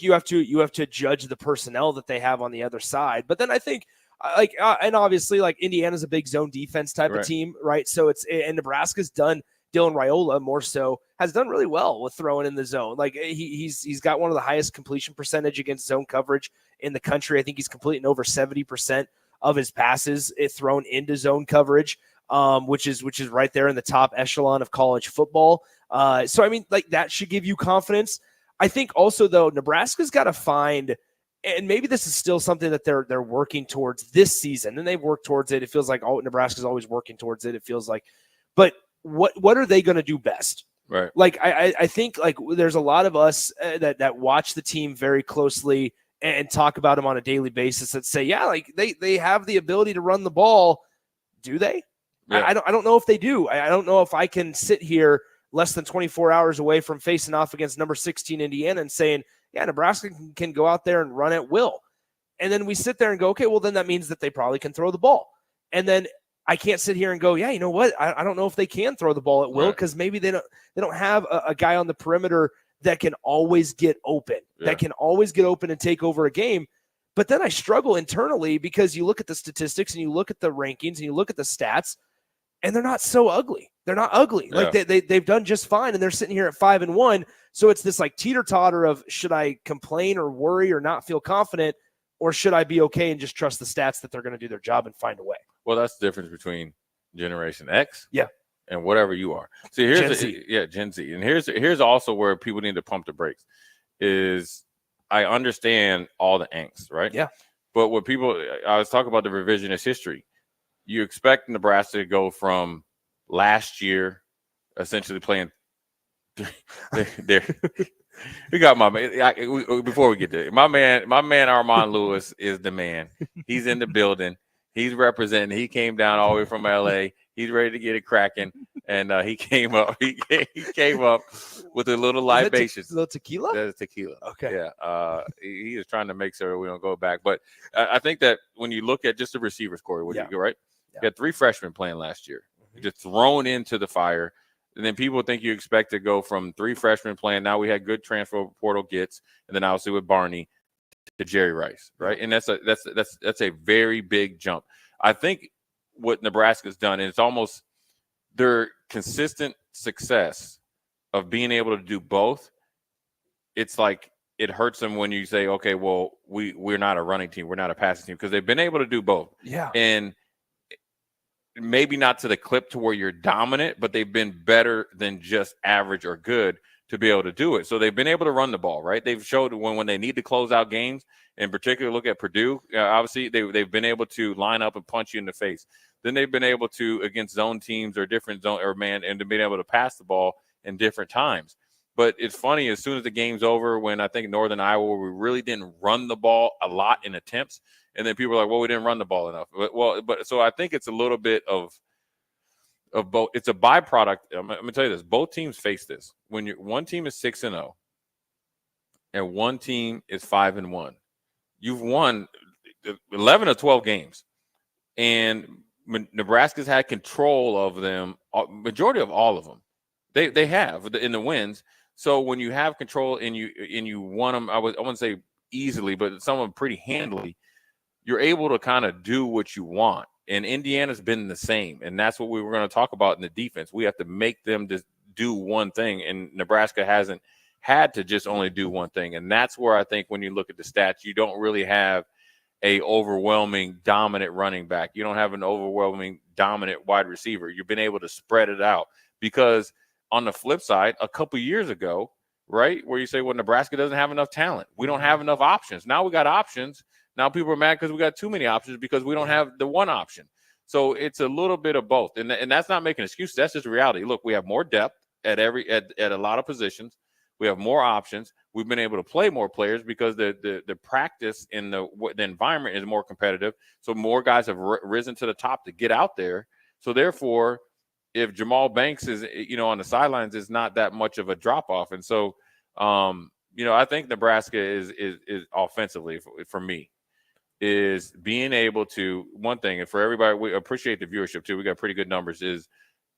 you have to judge the personnel that they have on the other side, but then I think and obviously like Indiana's a big zone defense type of team, right? So and Nebraska's done. Dylan Raiola more so has done really well with throwing in the zone. Like he's got one of the highest completion percentage against zone coverage in the country. I think he's completing over 70% of his passes thrown into zone coverage. Which is right there in the top echelon of college football. So, I mean, like that should give you confidence. I think also, though, Nebraska's got to find, and maybe this is still something that they're working towards this season, and they've worked towards it. It feels like Nebraska's always working towards it. It feels like, but what are they going to do best? Right. Like, I think like there's a lot of us that watch the team very closely and talk about them on a daily basis that say, yeah, like they have the ability to run the ball. Do they? Yeah. I don't know if they do. I don't know if I can sit here less than 24 hours away from facing off against number 16 Indiana and saying, yeah, Nebraska can go out there and run at will. And then we sit there and go, okay, well, then that means that they probably can throw the ball. And then I can't sit here and go, yeah, you know what? I don't know if they can throw the ball at will because maybe they don't have a guy on the perimeter that can always get open, that can always get open and take over a game. But then I struggle internally because you look at the statistics and you look at the rankings and you look at the stats, and they're not so ugly. They're not ugly. Like they've done just fine, and they're sitting here at 5-1. So it's this like teeter-totter of should I complain or worry or not feel confident, or should I be okay and just trust the stats that they're going to do their job and find a way? Well, that's the difference between Generation X, and whatever you are. So here's Gen Z, and here's also where people need to pump the brakes. Is I understand all the angst, right? Yeah. But what I was talking about the revisionist history. You expect Nebraska to go from last year, essentially playing. There, we got my man. Before we get there, my man Armand Lewis is the man. He's in the building. He's representing. He came down all the way from LA. He's ready to get it cracking, and he came up. He came up with a little libations. Little tequila. That's tequila. Okay. Yeah. He is trying to make sure we don't go back. But I think that when you look at just the receivers, Corey, you go right. You had 3 freshmen playing last year, just thrown into the fire. And then people think you expect to go from 3 freshmen playing. Now we had good transfer portal gets, and then obviously with Barney to Jerry Rice, right? And that's a very big jump. I think what Nebraska's done, and it's almost their consistent success of being able to do both. It's like it hurts them when you say, okay, well, we're not a running team, we're not a passing team, because they've been able to do both. Yeah. And maybe not to the clip to where you're dominant, but they've been better than just average or good to be able to do it. So they've been able to run the ball, right? They've showed when they need to close out games, in particular, look at Purdue. Obviously, they've been able to line up and punch you in the face. Then they've been able to, against zone teams or different zone or man, and they've been able to pass the ball in different times. But it's funny, as soon as the game's over, when I think Northern Iowa, we really didn't run the ball a lot in attempts. And then people are like, well, we didn't run the ball enough. But so I think it's a little bit of both. It's a byproduct. I'm going to tell you this. Both teams face this. When one team is 6-0 and one team is 5-1, you've won 11 or 12 games. And Nebraska's had control of them, majority of all of them. They have in the wins. So when you have control and you won them, I wouldn't say easily, but some of them pretty handily, you're able to kind of do what you want. And Indiana's been the same. And that's what we were going to talk about in the defense. We have to make them just do one thing. And Nebraska hasn't had to just only do one thing. And that's where I think when you look at the stats, you don't really have a overwhelming dominant running back. You don't have an overwhelming dominant wide receiver. You've been able to spread it out, because on the flip side, a couple years ago, right, where you say, well, Nebraska doesn't have enough talent. We don't have enough options. Now we got options. Now people are mad because we got too many options because we don't have the one option. So it's a little bit of both. And that's not making excuses. That's just reality. Look, we have more depth at a lot of positions. We have more options. We've been able to play more players because the practice in the environment is more competitive. So more guys have risen to the top to get out there. So therefore, if Jamal Banks is, on the sidelines, it's not that much of a drop off. And so, I think Nebraska is offensively for me is being able to, one thing, and for everybody, we appreciate the viewership too. We got pretty good numbers, is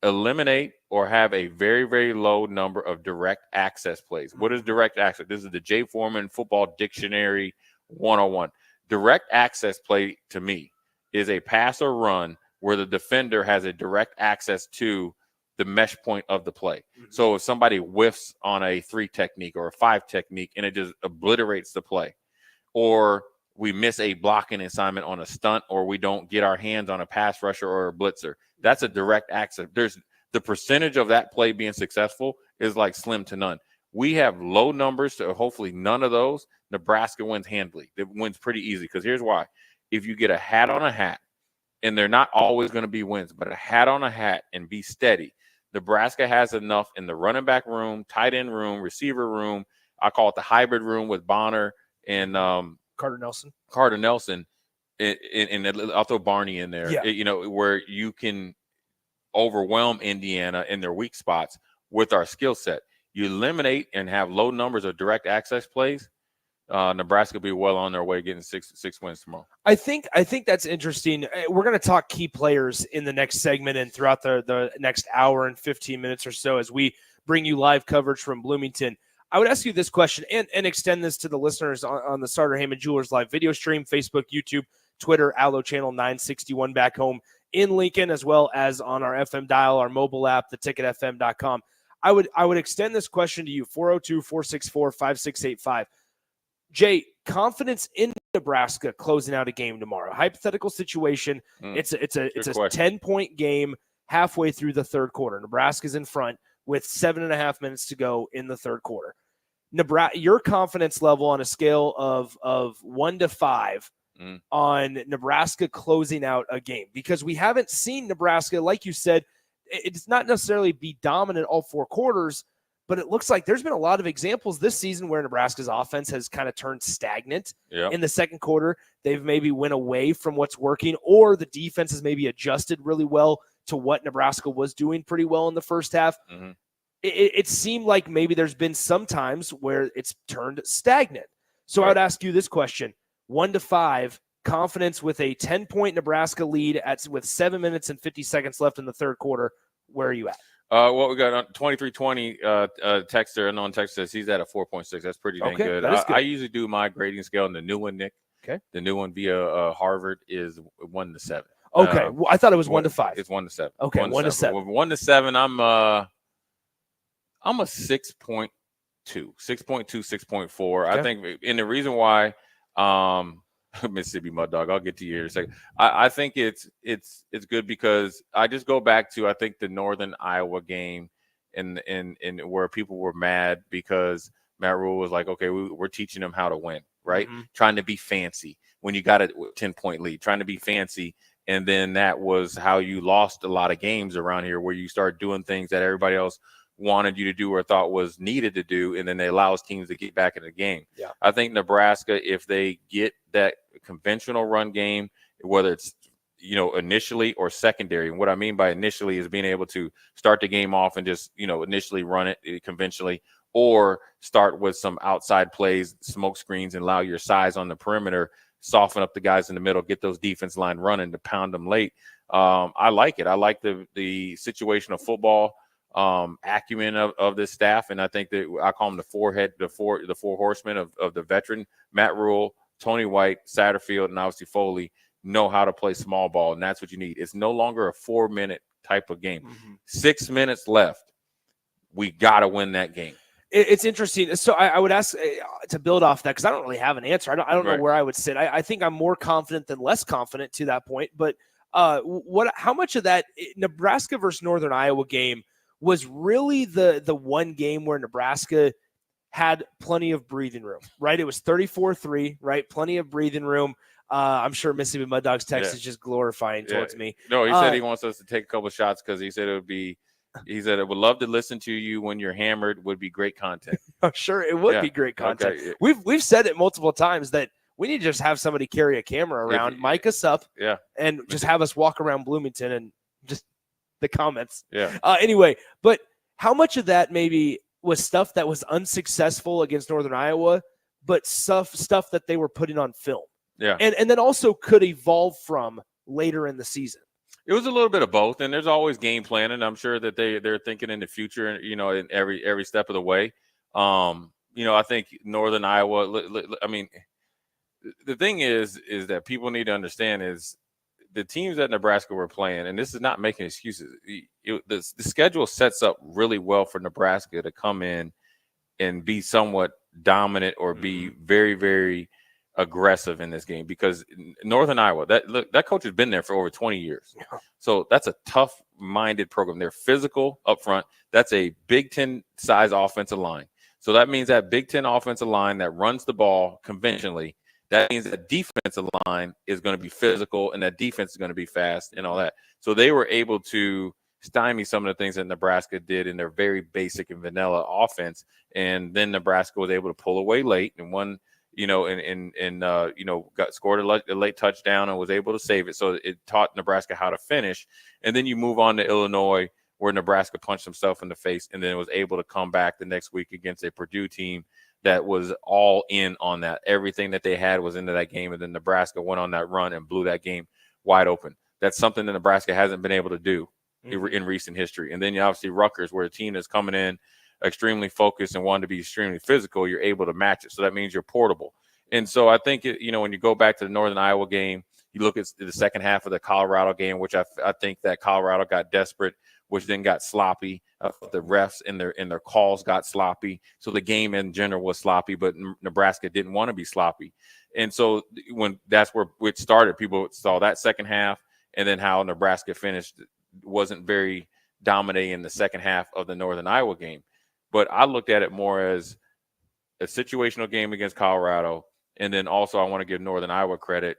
eliminate or have a very, very low number of direct access plays. What is direct access? This is the Jay Foreman Football Dictionary 101. Direct access play to me is a pass or run where the defender has a direct access to the mesh point of the play. So if somebody whiffs on a 3 technique or a 5 technique and it just obliterates the play, or we miss a blocking assignment on a stunt, or we don't get our hands on a pass rusher or a blitzer, that's a direct access. There's the percentage of that play being successful is like slim to none. We have low numbers to hopefully none of those. Nebraska wins handily. It wins pretty easy because here's why. If you get a hat on a hat, and they're not always going to be wins, but a hat on a hat and be steady, Nebraska has enough in the running back room, tight end room, receiver room. I call it the hybrid room with Bonner and Carter Nelson. And I'll throw Barney in there, where you can overwhelm Indiana in their weak spots with our skill set. You eliminate and have low numbers of direct access plays. Nebraska will be well on their way getting six wins tomorrow. I think that's interesting. We're going to talk key players in the next segment and throughout the next hour and 15 minutes or so as we bring you live coverage from Bloomington. I would ask you this question and extend this to the listeners on the Sartor Heyman Jewelers live video stream, Facebook, YouTube, Twitter, Allo Channel 961 back home in Lincoln, as well as on our FM dial, our mobile app, theticketfm.com. I would extend this question to you, 402-464-5685. Jay, confidence in Nebraska closing out a game tomorrow. Hypothetical situation. It's a 10-point game halfway through the third quarter. Nebraska's in front with 7.5 minutes to go in the third quarter. Your confidence level on a scale of 1 to 5 on Nebraska closing out a game, because we haven't seen Nebraska, like you said, it's not necessarily be dominant all 4 quarters, but it looks like there's been a lot of examples this season where Nebraska's offense has kind of turned stagnant in the second quarter. They've maybe went away from what's working, or the defense has maybe adjusted really well to what Nebraska was doing pretty well in the first half. It seemed like maybe there's been some times where it's turned stagnant. So I would ask you this question, 1 to 5, confidence with a 10-point Nebraska lead with 7 minutes and 50 seconds left in the third quarter. Where are you at? What we got on 2320 texter, non texter says he's at a 4.6. That's pretty dang good. That is good. I usually do my grading scale, and the new one, Nick. Okay. The new one via Harvard is 1 to 7. Okay. Well, I thought it was 1 to 5. It's 1 to 7. Okay. 1 to 7. 1 to 7. I'm a 6.2, 6.4. Okay. I think, and the reason why, Mississippi Mud Dog, I'll get to you in a second. I think it's good because I just go back to, I think, the Northern Iowa game and where people were mad because Matt Rule was like, okay, we're teaching them how to win, right? Trying to be fancy when you got a 10-point lead, trying to be fancy. And then that was how you lost a lot of games around here, where you start doing things that everybody else wanted you to do or thought was needed to do, and then they allows teams to get back in the game. Yeah. I think Nebraska, if they get that conventional run game, whether it's initially or secondary, and what I mean by initially is being able to start the game off and just initially run it conventionally, or start with some outside plays, smoke screens, and allow your size on the perimeter, soften up the guys in the middle, get those defense line running to pound them late. I like it. I like the situational football acumen of this staff, and I think that I call them the four horsemen of the veteran. Matt Rule, Tony White, Satterfield, and obviously Foley know how to play small ball, and that's what you need. It's no longer a 4-minute type of game. 6 minutes left. We got to win that game. It's interesting. So I would ask to build off that, because I don't really have an answer. I don't know where I would sit. I think I'm more confident than less confident to that point. But how much of that Nebraska versus Northern Iowa game was really the one game where Nebraska had plenty of breathing room, right? It was 34-3, right? Plenty of breathing room. I'm sure Mississippi Mud Dog's text is just glorifying towards me. No, he said he wants us to take a couple of shots because he said it would be He said, "I would love to listen to you when you're hammered. Would be great content." I'm sure it would Yeah. be great content. Okay. We've said it multiple times that we need to just have somebody carry a camera around, mic us up, and just have us walk around Bloomington and just the comments. Yeah. Anyway, but how much of that maybe was stuff that was unsuccessful against Northern Iowa, but stuff that they were putting on film? Yeah. And then also could evolve from later in the season. It was a little bit of both, and there's always game planning. I'm sure that they're thinking in the future, in every step of the way. I think Northern Iowa. I mean, the thing is that people need to understand is the teams that Nebraska were playing, and this is not making excuses. The schedule sets up really well for Nebraska to come in and be somewhat dominant or be very, very aggressive in this game, because Northern Iowa, that coach has been there for over 20 years. So that's a tough-minded program. They're physical up front. That's a Big Ten size offensive line. So that means that Big Ten offensive line that runs the ball conventionally, that means that defensive line is going to be physical and that defense is going to be fast and all that. So they were able to stymie some of the things that Nebraska did in their very basic and vanilla offense. And then Nebraska was able to pull away late and won, scored a late touchdown and was able to save it. So it taught Nebraska how to finish. And then you move on to Illinois, where Nebraska punched himself in the face and then was able to come back the next week against a Purdue team that was all in on that. Everything that they had was into that game. And then Nebraska went on that run and blew that game wide open. That's something that Nebraska hasn't been able to do in recent history. And then you obviously Rutgers, where a team is coming in extremely focused and wanting to be extremely physical, you're able to match it. So that means you're portable. And so I think, when you go back to the Northern Iowa game, you look at the second half of the Colorado game, which I think that Colorado got desperate, which then got sloppy. The refs and their calls got sloppy. So the game in general was sloppy, but Nebraska didn't want to be sloppy. And so when that's where it started, people saw that second half, and then how Nebraska finished wasn't very dominating in the second half of the Northern Iowa game. But I looked at it more as a situational game against Colorado. And then also I want to give Northern Iowa credit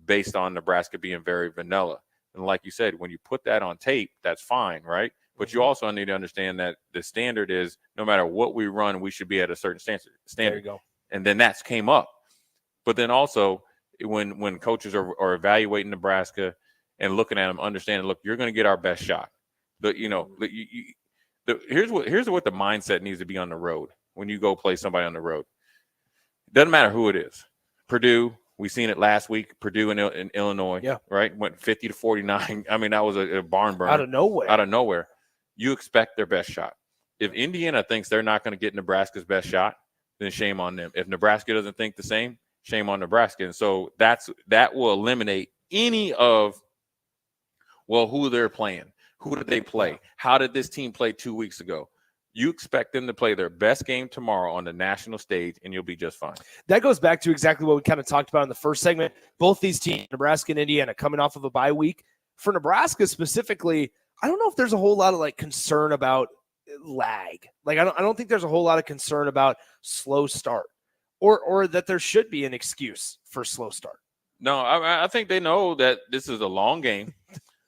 based on Nebraska being very vanilla. And like you said, when you put that on tape, that's fine, right? But you also need to understand that the standard is no matter what we run, we should be at a certain standard. There you go. And then that's came up. But then also when coaches are evaluating Nebraska and looking at them, understanding, look, you're going to get our best shot. But, here's what the mindset needs to be on the road when you go play somebody on the road. Doesn't matter who it is. Purdue, we seen it last week. Purdue in Illinois, right? Went 50-49. I mean, that was a barn burner. Out of nowhere. You expect their best shot. If Indiana thinks they're not going to get Nebraska's best shot, then shame on them. If Nebraska doesn't think the same, shame on Nebraska. And so that will eliminate any of, who they're playing. Who did they play? How did this team play 2 weeks ago? You expect them to play their best game tomorrow on the national stage, and you'll be just fine. That goes back to exactly what we kind of talked about in the first segment. Both these teams, Nebraska and Indiana, coming off of a bye week. For Nebraska specifically, I don't know if there's a whole lot of concern about lag. I don't think there's a whole lot of concern about slow start, or that there should be an excuse for slow start. No, I think they know that this is a long game.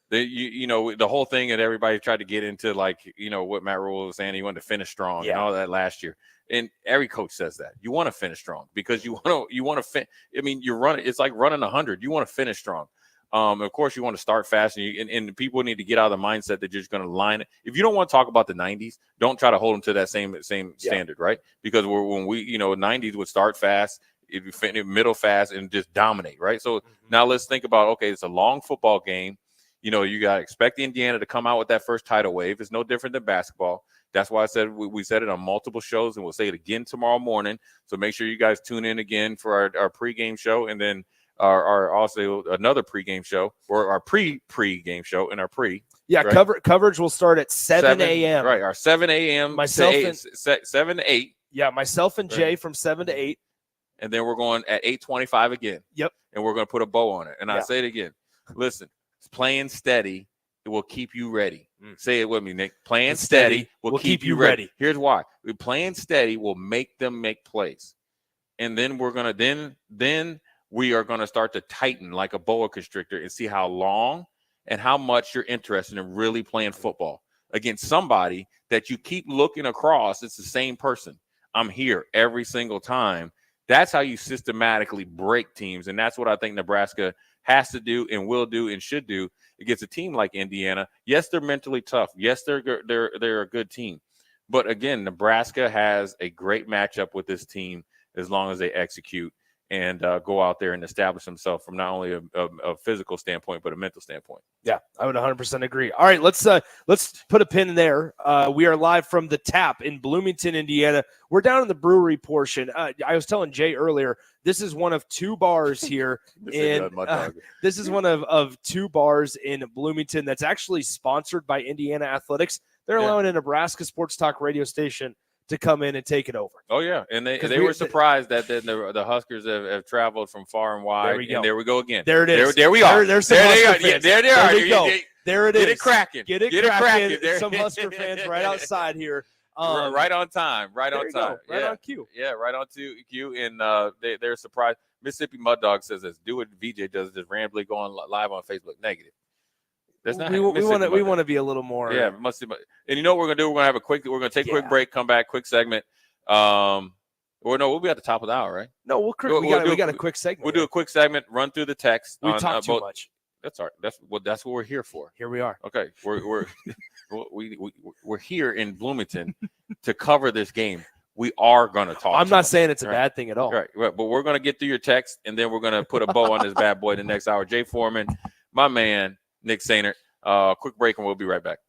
The whole thing that everybody tried to get into, what Matt Rhule was saying, he wanted to finish strong and all that last year. And every coach says that you want to finish strong because you want to. I mean, you're running. It's like running 100. You want to finish strong. Of course, you want to start fast, and people need to get out of the mindset that you're just going to line it. If you don't want to talk about the 90s, don't try to hold them to that same standard, right? Because when we 90s would start fast, if you finish middle fast and just dominate, right? So now let's think about, okay, it's a long football game. You got to expect Indiana to come out with that first tidal wave. It's no different than basketball. That's why I said we said it on multiple shows, and we'll say it again tomorrow morning. So make sure you guys tune in again for our pregame show, and then our also another pregame show, or our pre-game show and our pre. Yeah, right? Coverage will start at 7 a.m. Right, our 7 a.m. Myself to 7 to 8. Yeah, myself and Jay from 7 to 8. And then we're going at 8:25 again. Yep. And we're going to put a bow on it. And I say it again. Listen. Playing steady, it will keep you ready. Say it with me, Nick. Playing steady will keep you ready. Here's why. Playing steady will make them make plays. And then we're going to then we are going to start to tighten like a boa constrictor and see how long and how much you're interested in really playing football. against somebody that you keep looking across. It's the same person. I'm here every single time. That's how you systematically break teams. And that's what I think Nebraska has to do and will do and should do against a team like Indiana. Yes, they're mentally tough. Yes, they're a good team. But again, Nebraska has a great matchup with this team as long as they execute and go out there and establish themselves from not only a physical standpoint, but a mental standpoint. Yeah, I would 100% agree. All right, let's put a pin there. We are live from the Tap in Bloomington, Indiana. We're down in the brewery portion. I was telling Jay earlier, this is one of two bars here. This is one of two bars in Bloomington that's actually sponsored by Indiana Athletics. They're allowing a Nebraska sports talk radio station to come in and take it over. Oh, yeah. And they were surprised that the Huskers have traveled from far and wide. There we go again. There it is. There we are. There's some Husker fans. There they are. There we go. There it is. Get it cracking. Get it cracking. Some Husker fans right outside here. Right on time. Right on time. Right on cue. Yeah, right on cue. And they're surprised. Mississippi Mud Dog says this. Do what VJ does, just randomly go on live on Facebook. Negative. We want to be a little more. Yeah, must be. And you know what we're gonna do? We're gonna take a quick break, come back, quick segment. We'll be at the top of the hour, right? No, we got a quick segment. We'll do a quick segment, run through the text. We talk too much. That's all right. That's what we're here for. Here we are. Okay, we're here in Bloomington to cover this game. We are going to talk. I'm not saying it's a bad thing at all. Right, but we're going to get through your text, and then we're going to put a bow on this bad boy the next hour. Jay Foreman, my man, Nick Sainert. Quick break, and we'll be right back.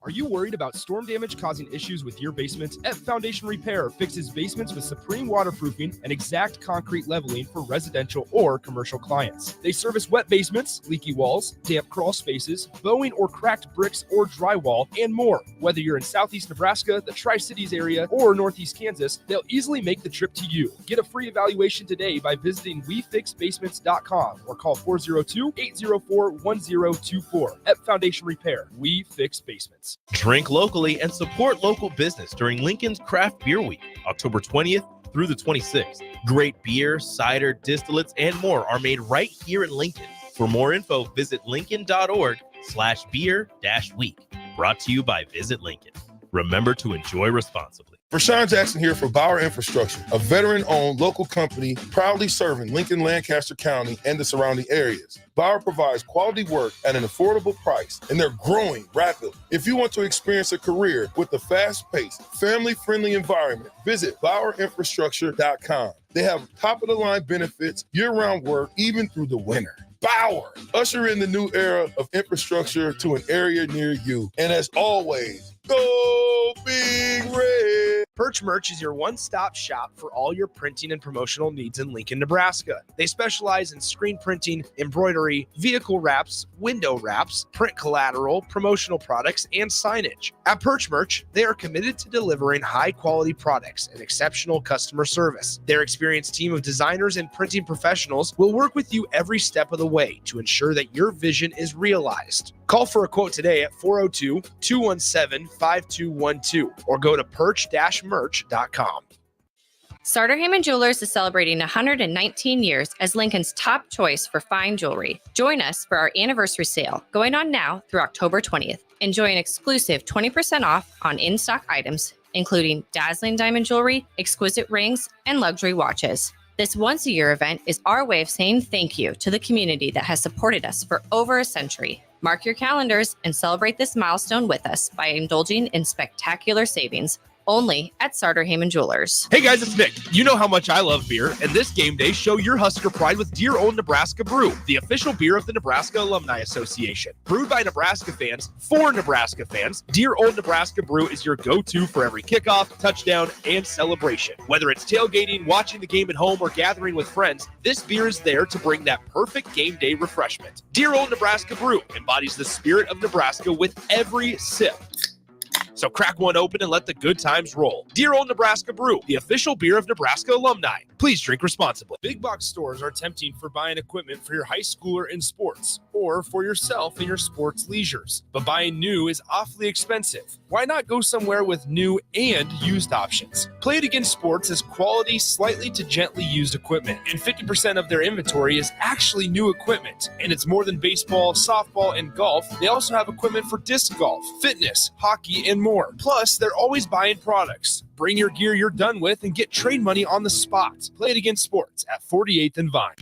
Are you worried about storm damage causing issues with your basement? F Foundation Repair fixes basements with supreme waterproofing and exact concrete leveling for residential or commercial clients. They service wet basements, leaky walls, damp crawl spaces, bowing or cracked bricks or drywall, and more. Whether you're in Southeast Nebraska, the Tri-Cities area, or Northeast Kansas, they'll easily make the trip to you. Get a free evaluation today by visiting WeFixBasements.com or call 402-804-1024. F Foundation Repair. We fix basements. Drink locally and support local business during Lincoln's Craft Beer Week, October 20th through the 26th. Great beer, cider, distillates, and more are made right here in Lincoln. For more info, visit lincoln.org/beer-week. Brought to you by Visit Lincoln. Remember to enjoy responsibly. Rashawn Jackson here for Bauer Infrastructure, a veteran-owned local company proudly serving Lincoln, Lancaster County, and the surrounding areas. Bauer provides quality work at an affordable price, and they're growing rapidly. If you want to experience a career with a fast-paced, family-friendly environment, visit BauerInfrastructure.com. They have top-of-the-line benefits, year-round work, even through the winter. Bauer, usher in the new era of infrastructure to an area near you. And as always, go Big Red! Perch Merch is your one-stop shop for all your printing and promotional needs in Lincoln, Nebraska. They specialize in screen printing, embroidery, vehicle wraps, window wraps, print collateral, promotional products, and signage. At Perch Merch, they are committed to delivering high-quality products and exceptional customer service. Their experienced team of designers and printing professionals will work with you every step of the way to ensure that your vision is realized. Call for a quote today at 402-217-5212 or go to perch-merch.com. Sartor Hamann Jewelers is celebrating 119 years as Lincoln's top choice for fine jewelry. Join us for our anniversary sale going on now through October 20th. Enjoy an exclusive 20% off on in-stock items, including dazzling diamond jewelry, exquisite rings, and luxury watches. This once-a-year event is our way of saying thank you to the community that has supported us for over a century. Mark your calendars and celebrate this milestone with us by indulging in spectacular savings only at Sartor Hamann Jewelers. Hey guys, it's Nick. You know how much I love beer, and this game day, show your Husker pride with Dear Old Nebraska Brew, the official beer of the Nebraska Alumni Association. Brewed by Nebraska fans, for Nebraska fans, Dear Old Nebraska Brew is your go-to for every kickoff, touchdown, and celebration. Whether it's tailgating, watching the game at home, or gathering with friends, this beer is there to bring that perfect game day refreshment. Dear Old Nebraska Brew embodies the spirit of Nebraska with every sip. So crack one open and let the good times roll. Dear Old Nebraska Brew, the official beer of Nebraska alumni. Please drink responsibly. Big box stores are tempting for buying equipment for your high schooler in sports or for yourself in your sports leisures. But buying new is awfully expensive. Why not go somewhere with new and used options? Play It Again Sports has quality, slightly to gently used equipment, and 50% of their inventory is actually new equipment. And it's more than baseball, softball, and golf. They also have equipment for disc golf, fitness, hockey, and more. Plus, they're always buying products. Bring your gear you're done with and get trade money on the spot. Play It Again Sports at 48th and Vine.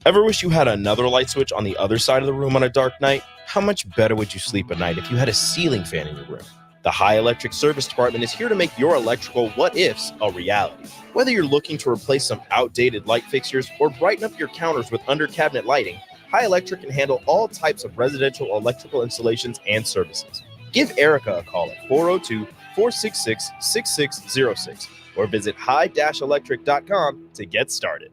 Ever wish you had another light switch on the other side of the room on a dark night? How much better would you sleep at night if you had a ceiling fan in your room? The High Electric Service Department is here to make your electrical what-ifs a reality. Whether you're looking to replace some outdated light fixtures or brighten up your counters with under-cabinet lighting, High Electric can handle all types of residential electrical installations and services. Give Erica a call at 402-466-6606 or visit high-electric.com to get started.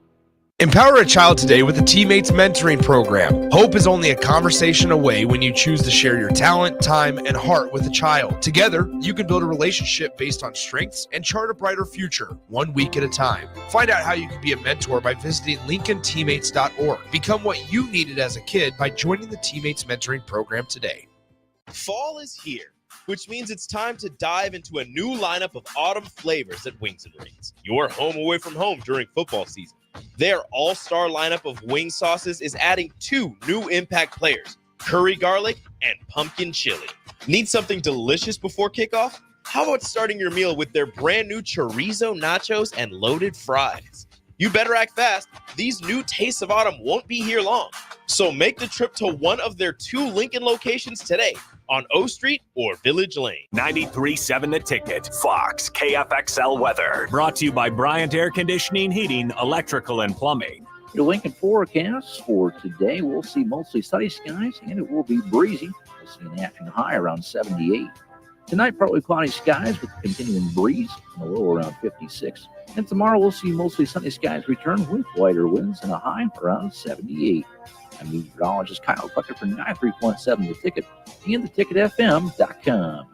Empower a child today with the Teammates Mentoring Program. Hope is only a conversation away when you choose to share your talent, time, and heart with a child. Together, you can build a relationship based on strengths and chart a brighter future, 1 week at a time. Find out how you can be a mentor by visiting LincolnTeammates.org. Become what you needed as a kid by joining the Teammates Mentoring Program today. Fall is here, which means it's time to dive into a new lineup of autumn flavors at Wings and Rings. Your home away from home during football season. Their all-star lineup of wing sauces is adding 2 new impact players, curry garlic and pumpkin chili. Need something delicious before kickoff? How about starting your meal with their brand new chorizo nachos and loaded fries? You better act fast. These new tastes of autumn won't be here long. So make the trip to one of their 2 Lincoln locations today on O Street or Village Lane. 93.7 The Ticket, Fox, KFXL weather. Brought to you by Bryant Air Conditioning, Heating, Electrical, and Plumbing. Your Lincoln forecast for today, we'll see mostly sunny skies and it will be breezy. We'll see an afternoon high around 78. Tonight, partly cloudy skies with a continuing breeze and a low around 56. And tomorrow, we'll see mostly sunny skies return with lighter winds and a high around 78. I'm meteorologist Kyle Tucker for 93.7 The Ticket and theticketfm.com.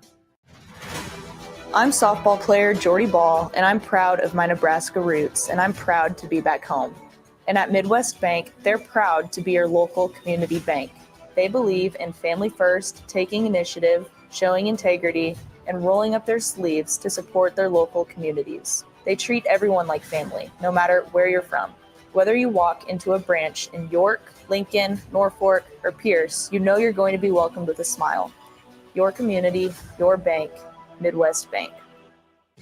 I'm softball player Jordy Ball, and I'm proud of my Nebraska roots, and I'm proud to be back home. And at Midwest Bank, they're proud to be your local community bank. They believe in family first, taking initiative, showing integrity, and rolling up their sleeves to support their local communities. They treat everyone like family, no matter where you're from. Whether you walk into a branch in York, Lincoln, Norfolk, or Pierce, you know you're going to be welcomed with a smile. Your community, your bank, Midwest Bank.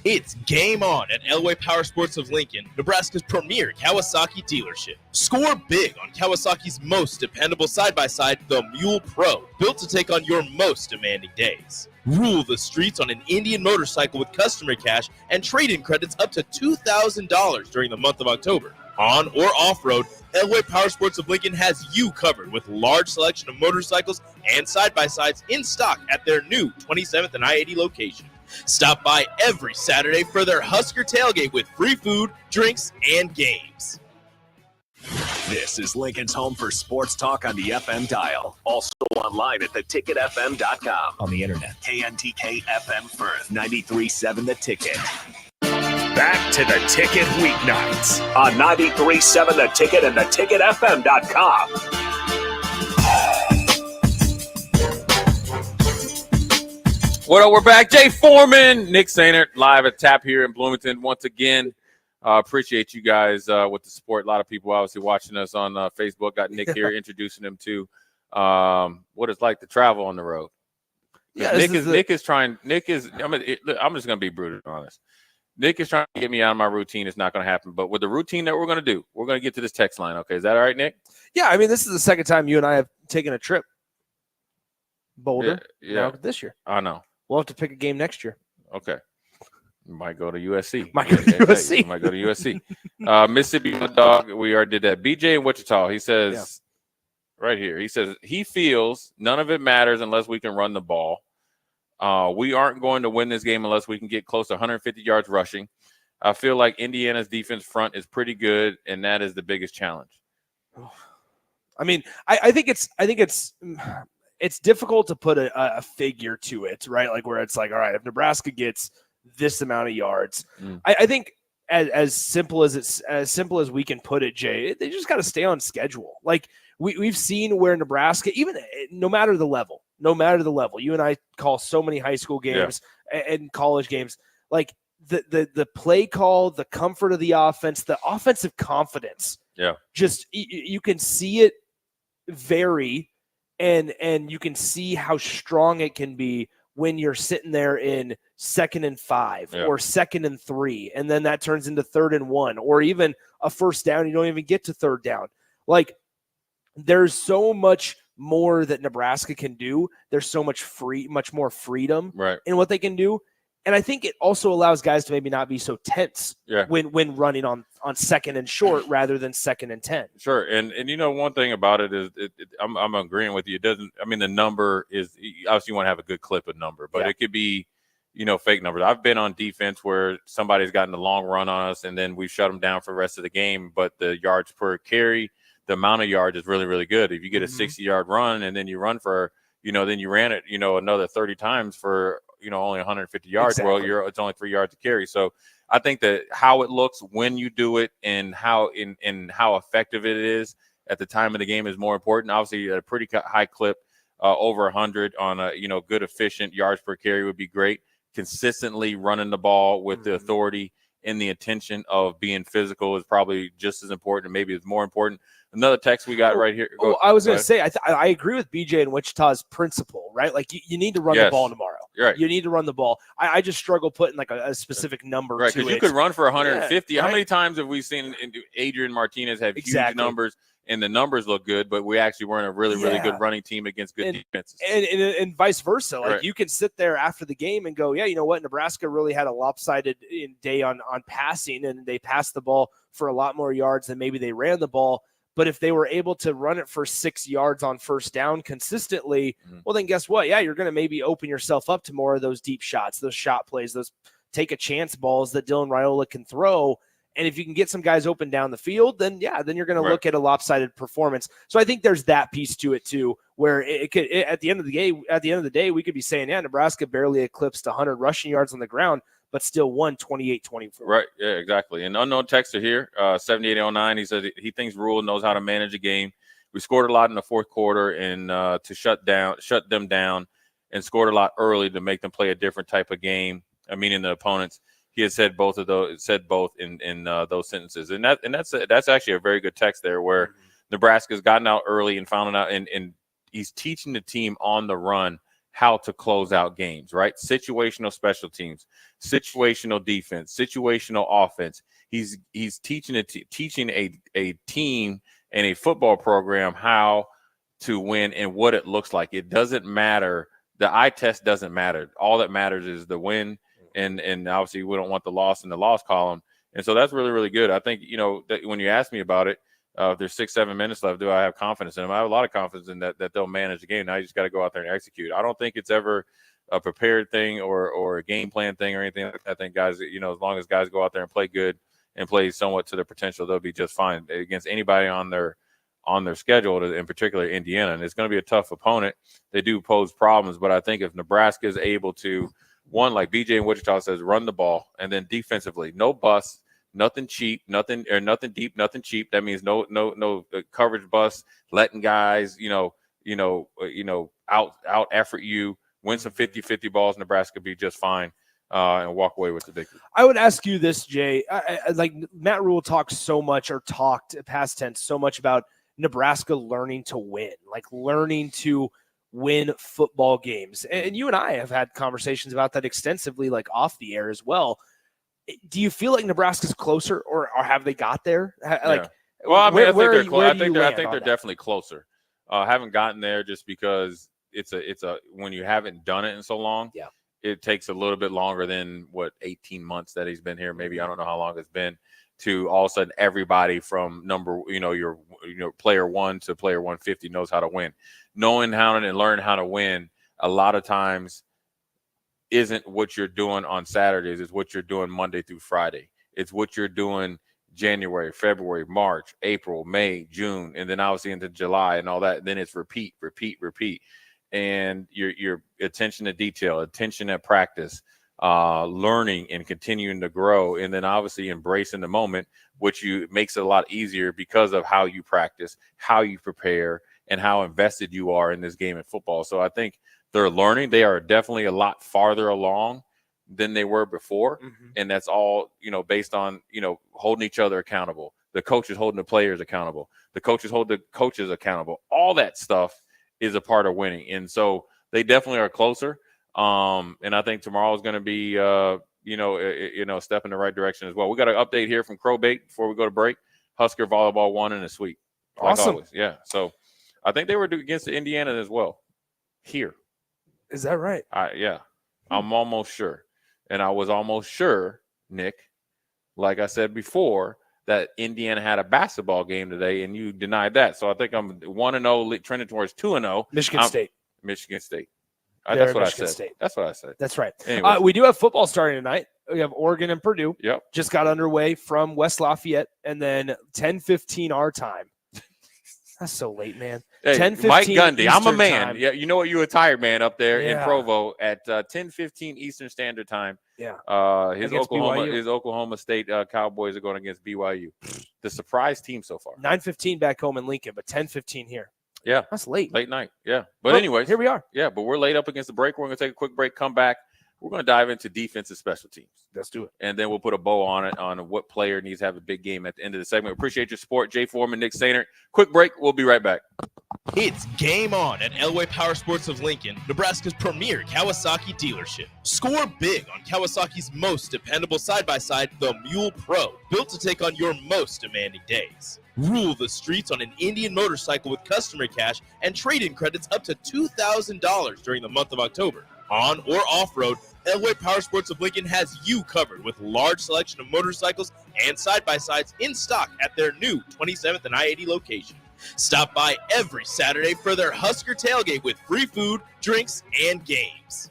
It's game on at Elway Power Sports of Lincoln, Nebraska's premier Kawasaki dealership. Score big on Kawasaki's most dependable side-by-side, the Mule Pro, built to take on your most demanding days. Rule the streets on an Indian motorcycle with customer cash and trade-in credits up to $2,000 during the month of October. On or off-road, Elway Power Sports of Lincoln has you covered with large selection of motorcycles and side-by-sides in stock at their new 27th and I-80 location. Stop by every Saturday for their Husker tailgate with free food, drinks, and games. This is Lincoln's home for sports talk on the FM dial. Also online at theticketfm.com. On the internet. KNTK FM Firth, 93.7 The Ticket. Back to The Ticket weeknights on 93.7 The Ticket and theticketfm.com. What up? We're back. Jay Foreman, Nick Sainert, live at TAP here in Bloomington once again. Appreciate you guys with the support. A lot of people obviously watching us on Facebook. Got Nick here introducing him to what it's like to travel on the road. Yeah, I'm just going to be brutally honest. Nick is trying to get me out of my routine. It's not going to happen. But with the routine that we're going to do, we're going to get to this text line. Okay, is that all right, Nick? Yeah, I mean, this is the second time you and I have taken a trip. Boulder, yeah. This year. I know. We'll have to pick a game next year. Okay. Might go to USC. Might go to USC. Mississippi Dog, we already did that. BJ in Wichita, he says, right here, he says, he feels none of it matters unless we can run the ball. We aren't going to win this game unless we can get close to 150 yards rushing. I feel like Indiana's defense front is pretty good, and that is the biggest challenge. I mean, I think it's difficult to put a figure to it, right? Like where it's like, all right, if Nebraska gets this amount of yards, I think as simple as we can put it, Jay, they just got to stay on schedule. Like we've seen where Nebraska, even no matter the level, you and I call so many high school games and college games, like the play call, the comfort of the offense, the offensive confidence. Yeah. Just you can see it vary, and you can see how strong it can be when you're sitting there in 2nd and 5 or 2nd and 3, and then that turns into 3rd and 1, or even a first down. You don't even get to 3rd down. Like, there's so much more that Nebraska can do. There's so much more freedom in what they can do. And I think it also allows guys to maybe not be so tense when running on 2nd and short rather than 2nd and 10. Sure. And one thing about it is I'm agreeing with you. It doesn't, I mean, the number is obviously you want to have a good clip of number, but it could be, fake numbers. I've been on defense where somebody's gotten a long run on us and then we shut them down for the rest of the game. But the yards per carry, the amount of yards is really, really good. If you get a 60-yard run and then you run for, then you ran it, another 30 times for, only 150 yards. Exactly. Well, it's only 3 yards to carry. So I think that how it looks when you do it and how effective it is at the time of the game is more important. Obviously, a pretty high clip, over 100 on a good efficient yards per carry would be great. Consistently running the ball with the authority and the intention of being physical is probably just as important, and maybe it's more important. Another text we got right here. I was going to say, I agree with BJ and Wichita's principle, right? Like you need to run the ball tomorrow. Right. You need to run the ball. I just struggle putting like a specific number to it. Because you could run for 150. How many times have we seen Adrian Martinez have huge numbers and the numbers look good, but we actually weren't a really, really good running team against good defenses? And vice versa. Like you can sit there after the game and go, yeah, you know what? Nebraska really had a lopsided day on passing, and they passed the ball for a lot more yards than maybe they ran the ball. But if they were able to run it for 6 yards on first down consistently, well, then guess what? Yeah, you're going to maybe open yourself up to more of those deep shots, those shot plays, those take a chance balls that Dylan Raiola can throw. And if you can get some guys open down the field, then then you're going to look at a lopsided performance. So I think there's that piece to it too, where at the end of the day, we could be saying, yeah, Nebraska barely eclipsed 100 rushing yards on the ground, but still won 28-24. Right. Yeah, exactly. And unknown texter here, 7809. He said he thinks Rule knows how to manage a game. We scored a lot in the fourth quarter and to shut them down, and scored a lot early to make them play a different type of game. Meaning the opponents. He had said both in those sentences, and that's actually a very good text there, where Nebraska's gotten out early and found out, and he's teaching the team on the run how to close out games, right? Situational special teams, situational defense, situational offense. He's teaching a team and a football program how to win and what it looks like. It doesn't matter. The eye test doesn't matter. All that matters is the win. And obviously we don't want the loss in the loss column. And so that's really, really good. I think, that when you ask me about it, if there's 6-7 minutes left, do I have confidence in them? I have a lot of confidence in that they'll manage the game. Now you just got to go out there and execute. I don't think it's ever a prepared thing or a game plan thing or anything. I think guys, as long as guys go out there and play good and play somewhat to their potential, they'll be just fine against anybody on their schedule, in particular Indiana. And it's going to be a tough opponent. They do pose problems, but I think if Nebraska is able to, one, like BJ in Wichita says, run the ball, and then defensively, no bust, nothing cheap, nothing deep, nothing cheap. That means no coverage bust, letting guys, out effort you, win some 50-50 balls. Nebraska be just fine, and walk away with the victory. I would ask you this, Jay. Like Matt Rule talked past tense so much about Nebraska learning to win, like learning to win football games. And you and I have had conversations about that extensively, like off the air as well. Do you feel like Nebraska's closer, or have they got there? Like, well, I mean, I think they're close. I think they're that? Definitely closer. Haven't gotten there just because it's a when you haven't done it in so long. Yeah, it takes a little bit longer than 18 months that he's been here. Maybe I don't know how long it's been. To all of a sudden everybody from your player 1 to player 150 knows how to win. Knowing how and learn how to win a lot of times isn't what you're doing on Saturdays. It's what you're doing Monday through Friday. It's what you're doing January, February, March, April, May, June, and then obviously into July and all that. Then it's repeat. And your attention to detail, attention at practice, learning and continuing to grow, and then obviously embracing the moment, which makes it a lot easier because of how you practice, how you prepare, and how invested you are in this game of football. So I think they're learning. They are definitely a lot farther along than they were before. And that's all, based on, holding each other accountable. The coaches holding the players accountable. The coaches hold the coaches accountable. All that stuff is a part of winning. And so they definitely are closer. And I think tomorrow is going to be, a step in the right direction as well. We got an update here from Crowbait before we go to break. Husker volleyball won in a sweep. Like Awesome. always. Yeah. So I think they were against the Indiana as well here. Is that right? Yeah. I'm almost sure. And I was almost sure, Nick, like I said before, that Indiana had a basketball game today, and you denied that. So I think I'm 1-0, trending towards 2-0. Michigan State. Michigan State. They're That's what Michigan I said. State. That's what I said. That's right. Anyways. We do have football starting tonight. We have Oregon and Purdue. Yep. Just got underway from West Lafayette, and then 10:15 our time. That's so late, man. Hey, 10:15 Mike Gundy. I'm a Eastern man. time. Yeah, you know what? You a tired man up there in Yeah. Provo at 10:15 Eastern Standard Time. Yeah. His Against BYU. Oklahoma State Cowboys are going against BYU. The surprise team so far. 9:15 back home in Lincoln, but 10:15 here. Yeah. That's late. Late night. Yeah. But Well, anyways, here we are. Yeah, but we're late up against the break. We're going to take a quick break, come back. We're going to dive into defensive special teams. Let's do it. And then we'll put a bow on it on what player needs to have a big game at the end of the segment. Appreciate your support. Jay Foreman, Nick Sainert. Quick break. We'll be right back. It's game on at Elway Power Sports of Lincoln, Nebraska's premier Kawasaki dealership. Score big on Kawasaki's most dependable side-by-side, the Mule Pro, built to take on your most demanding days. Rule the streets on an Indian motorcycle with customer cash and trade-in credits up to $2,000 during the month of October. On or off-road, Elway Power Sports of Lincoln has you covered with large selection of motorcycles and side-by-sides in stock at their new 27th and I-80 location. Stop by every Saturday for their Husker tailgate with free food, drinks, and games.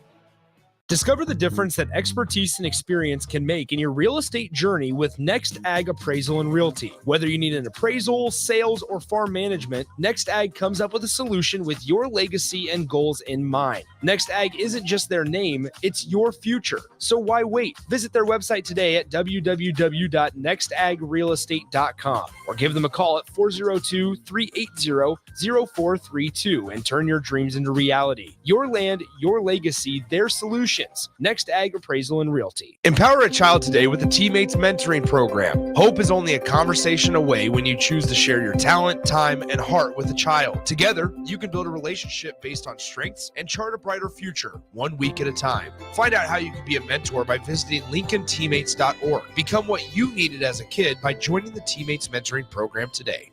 Discover the difference that expertise and experience can make in your real estate journey with Next Ag Appraisal and Realty. Whether you need an appraisal, sales, or farm management, Next Ag comes up with a solution with your legacy and goals in mind. Next Ag isn't just their name, it's your future. So why wait? Visit their website today at www.nextagrealestate.com or give them a call at 402-380-0432 and turn your dreams into reality. Your land, your legacy, their solution. Next Ag Appraisal and Realty. Empower a child today with the Teammates Mentoring Program. Hope is only a conversation away when you choose to share your talent, time, and heart with a child. Together, you can build a relationship based on strengths and chart a brighter future, 1 week at a time. Find out how you can be a mentor by visiting LincolnTeammates.org. Become what you needed as a kid by joining the Teammates Mentoring Program today.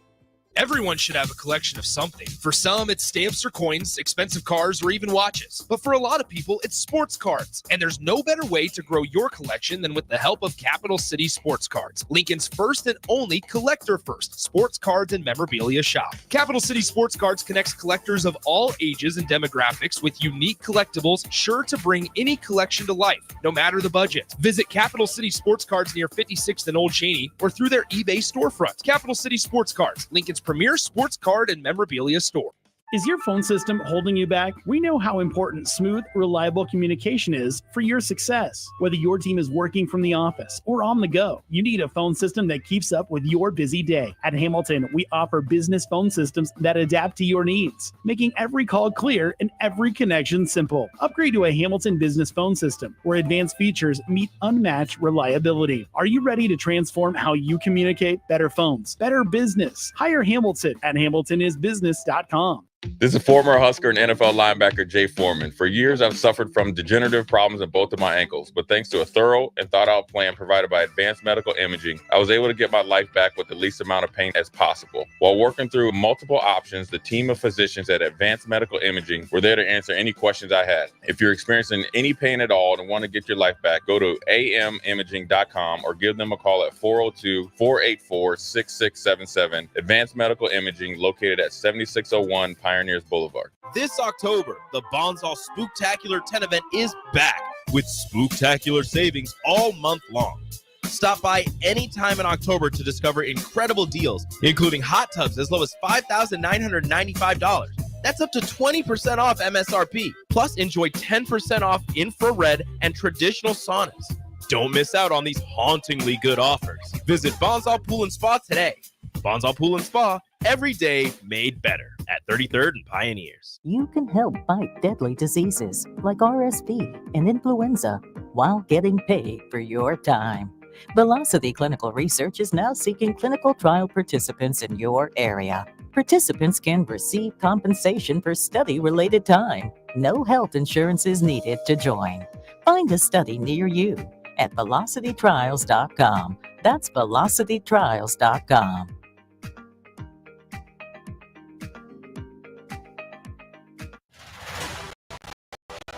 Everyone should have a collection of something. For some, it's stamps or coins, expensive cars, or even watches. But for a lot of people, it's sports cards. And there's no better way to grow your collection than with the help of Capital City Sports Cards, Lincoln's first and only collector-first sports cards and memorabilia shop. Capital City Sports Cards connects collectors of all ages and demographics with unique collectibles sure to bring any collection to life, no matter the budget. Visit Capital City Sports Cards near 56th and Old Cheney or through their eBay storefront. Capital City Sports Cards, Lincoln's premier sports card and memorabilia store. Is your phone system holding you back? We know how important smooth, reliable communication is for your success. Whether your team is working from the office or on the go, you need a phone system that keeps up with your busy day. At Hamilton, we offer business phone systems that adapt to your needs, making every call clear and every connection simple. Upgrade to a Hamilton business phone system where advanced features meet unmatched reliability. Are you ready to transform how you communicate? Better phones, better business. Hire Hamilton at hamiltonisbusiness.com. This is former Husker and NFL linebacker Jay Foreman. For years, I've suffered from degenerative problems in both of my ankles, but thanks to a thorough and thought-out plan provided by Advanced Medical Imaging, I was able to get my life back with the least amount of pain as possible. While working through multiple options, the team of physicians at Advanced Medical Imaging were there to answer any questions I had. If you're experiencing any pain at all and want to get your life back, go to amimaging.com or give them a call at 402-484-6677. Advanced Medical Imaging, located at 7601 Pioneers Boulevard. This October, the Bonsall Spooktacular 10 event is back with spooktacular savings all month long. Stop by anytime in October to discover incredible deals, including hot tubs as low as $5,995, That's up to 20% off MSRP. Plus, enjoy 10% off infrared and traditional saunas. Don't miss out on these hauntingly good offers. Visit Bonsall Pool and Spa today. Bonsall Pool and Spa, every day made better at 33rd and Pioneers. You can help fight deadly diseases like RSV and influenza while getting paid for your time. Velocity Clinical Research is now seeking clinical trial participants in your area. Participants can receive compensation for study-related time. No health insurance is needed to join. Find a study near you at velocitytrials.com. That's velocitytrials.com.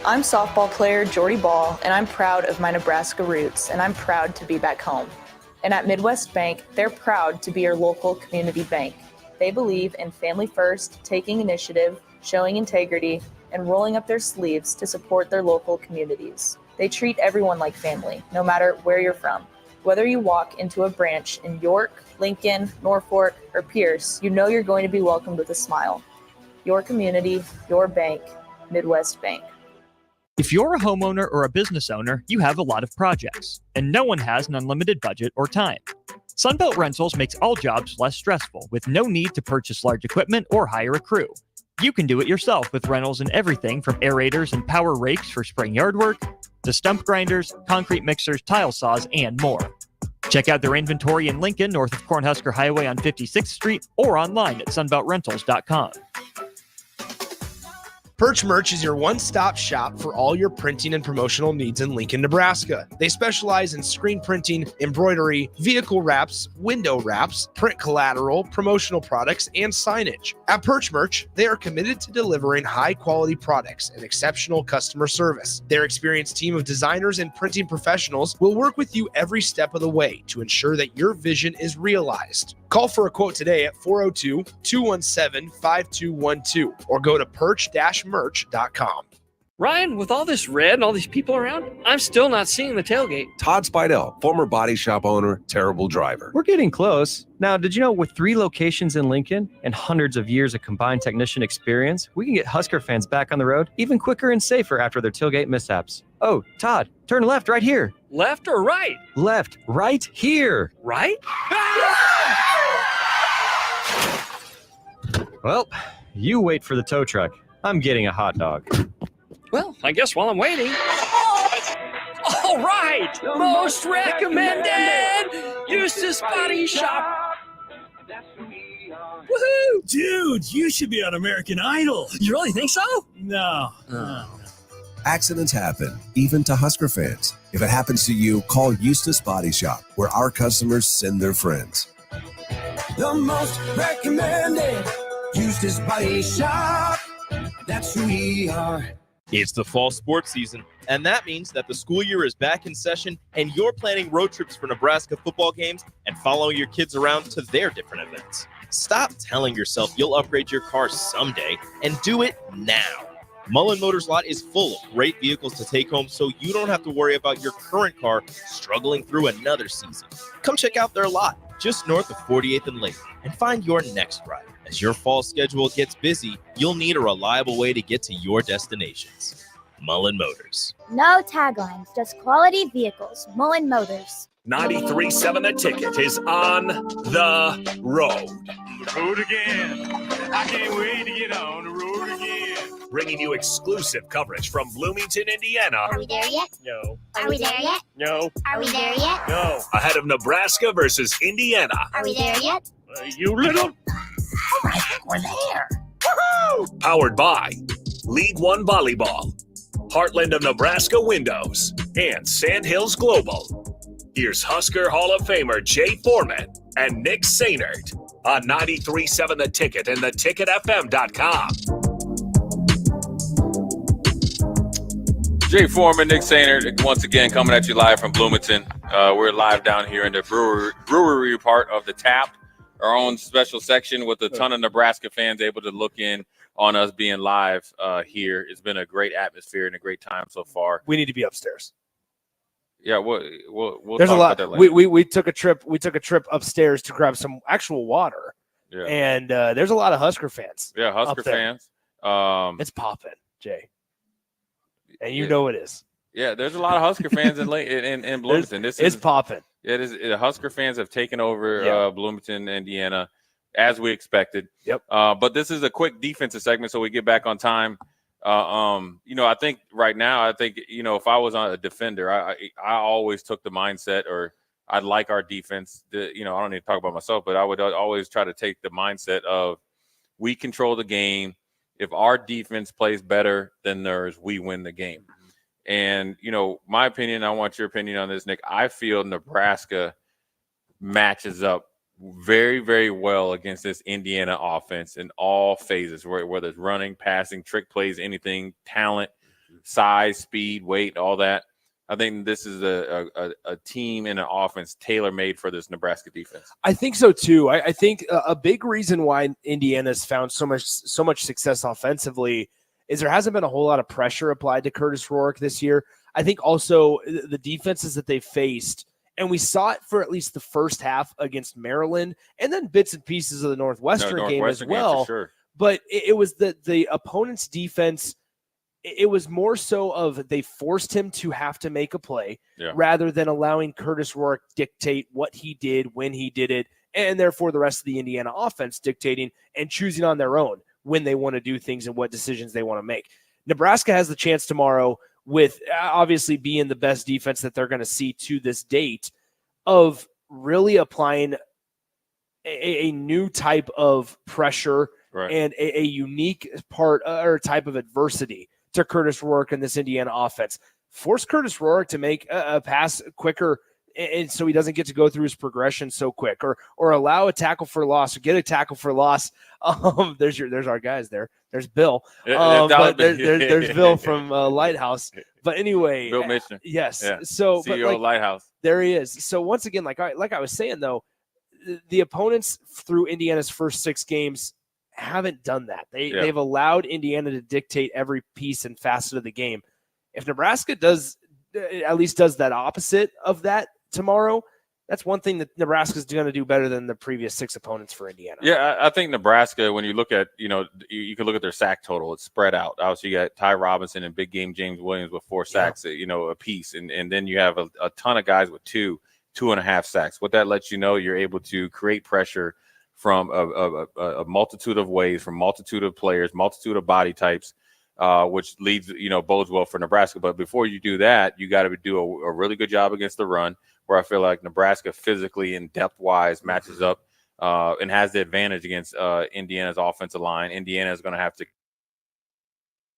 I'm softball player Jordy Ball, and I'm proud of my Nebraska roots, and I'm proud to be back home. And at Midwest Bank, they're proud to be your local community bank. They believe in family first, taking initiative, showing integrity, and rolling up their sleeves to support their local communities. They treat everyone like family, no matter where you're from. Whether you walk into a branch in York, Lincoln, Norfolk, or Pierce, you know you're going to be welcomed with a smile. Your community, your bank, Midwest Bank. If you're a homeowner or a business owner, you have a lot of projects, and no one has an unlimited budget or time. Sunbelt Rentals makes all jobs less stressful with no need to purchase large equipment or hire a crew. You can do it yourself with rentals in everything from aerators and power rakes for spring yard work to stump grinders, concrete mixers, tile saws, and more. Check out their inventory in Lincoln, north of Cornhusker Highway on 56th Street, or online at sunbeltrentals.com. Perch Merch is your one-stop shop for all your printing and promotional needs in Lincoln, Nebraska. They specialize in screen printing, embroidery, vehicle wraps, window wraps, print collateral, promotional products, and signage. At Perch Merch, they are committed to delivering high-quality products and exceptional customer service. Their experienced team of designers and printing professionals will work with you every step of the way to ensure that your vision is realized. Call for a quote today at 402-217-5212 or go to perch-merch.com. Ryan, with all this red and all these people around, I'm still not seeing the tailgate. Todd Spidell, former body shop owner, terrible driver. We're getting close. Now, did you know with 3 locations in Lincoln and hundreds of years of combined technician experience, we can get Husker fans back on the road even quicker and safer after their tailgate mishaps? Oh, Todd, turn left right here. Left or right? Left, right here. Right? Well, you wait for the tow truck. I'm getting a hot dog. Well, I guess while I'm waiting. All right! Most recommended! Eustace Body Shop! Woohoo! Dude, you should be on American Idol. You really think so? No. Accidents happen, even to Husker fans. If it happens to you, call Eustace Body Shop, where our customers send their friends. The most recommended Eustace Body Shop. That's who we are. It's the fall sports season, and that means that the school year is back in session and you're planning road trips for Nebraska football games and following your kids around to their different events. Stop telling yourself you'll upgrade your car someday and do it now. Mullen Motors lot is full of great vehicles to take home so you don't have to worry about your current car struggling through another season. Come check out their lot just north of 48th and Lake and find your next ride. As your fall schedule gets busy, you'll need a reliable way to get to your destinations. Mullen Motors. No taglines, just quality vehicles. Mullen Motors. 93.7 The Ticket is on the road. Road again. I can't wait to get on the road again. Bringing you exclusive coverage from Bloomington, Indiana. Are we there yet? No. Are we there yet? No. Are we there yet? No. Ahead of Nebraska versus Indiana. Are we there yet? You little... I think we're there. Woohoo! Powered by League One Volleyball, Heartland of Nebraska Windows, and Sandhills Global. Here's Husker Hall of Famer Jay Foreman and Nick Sainert on 93.7 The Ticket and theticketfm.com. Jay Foreman, Nick Sainert, once again coming at you live from Bloomington. We're live down here in the brewery part of the Tap, our own special section with a ton of Nebraska fans able to look in on us being live here. It's been a great atmosphere and a great time so far. We need to be upstairs. Yeah, we'll There's talk a lot. about that later. We took a trip. We took a trip upstairs to grab some actual water. Yeah. And there's a lot of Husker fans. Yeah, Husker fans. It's popping, Jay. And you Yeah. know it is. Yeah, there's a lot of Husker fans in Bloomington. It's popping. It is. Husker fans have taken over Yeah. Bloomington, Indiana, as we expected. Yep. But this is a quick defensive segment, so we get back on time. I think right now, if I was on a defender, I always took the mindset, or I'd like our defense. I don't need to talk about myself, but I would always try to take the mindset of we control the game. If our defense plays better than theirs, we win the game. And, my opinion, I want your opinion on this, Nick. I feel Nebraska matches up very, very well against this Indiana offense in all phases, whether it's running, passing, trick plays, anything, talent, size, speed, weight, all that. I think this is a team and an offense tailor-made for this Nebraska defense. I think so too. I think a big reason why Indiana's found so much success offensively is there hasn't been a whole lot of pressure applied to Curtis Rourke this year. I think also the defenses that they faced, and we saw it for at least the first half against Maryland, and then bits and pieces of the Northwestern game as well. For sure. But it was the opponent's defense. It was more so of they forced him to have to make a play rather than allowing Curtis Rourke dictate what he did, when he did it, and therefore the rest of the Indiana offense dictating and choosing on their own when they want to do things and what decisions they want to make. Nebraska has the chance tomorrow, with obviously being the best defense that they're going to see to this date, of really applying a new type of pressure and a unique part or type of adversity to Curtis Rourke and this Indiana offense. Force Curtis Rourke to make a pass quicker, and so he doesn't get to go through his progression so quick, or allow a tackle for loss, or get a tackle for loss. There's our guys there. There's Bill. But there's Bill from Lighthouse. But anyway, Bill Mitchell. Yes. Yeah. So, CEO Lighthouse. There he is. So once again, like I was saying though, the opponents through Indiana's first 6 games haven't done that. They've allowed Indiana to dictate every piece and facet of the game. If Nebraska does that opposite of that tomorrow, that's one thing that Nebraska's going to do better than the previous 6 opponents for Indiana. Yeah, I think Nebraska, when you look at, you can look at their sack total, it's spread out. Obviously, you got Ty Robinson and big game James Williams with 4 sacks, a piece. And then you have a ton of guys with 2.5 sacks. What that lets you know, you're able to create pressure from a multitude of ways, from multitude of players, multitude of body types, which leads, bodes well for Nebraska. But before you do that, you got to do a really good job against the run, where I feel like Nebraska physically and depth-wise matches up and has the advantage against Indiana's offensive line. Indiana is going to have to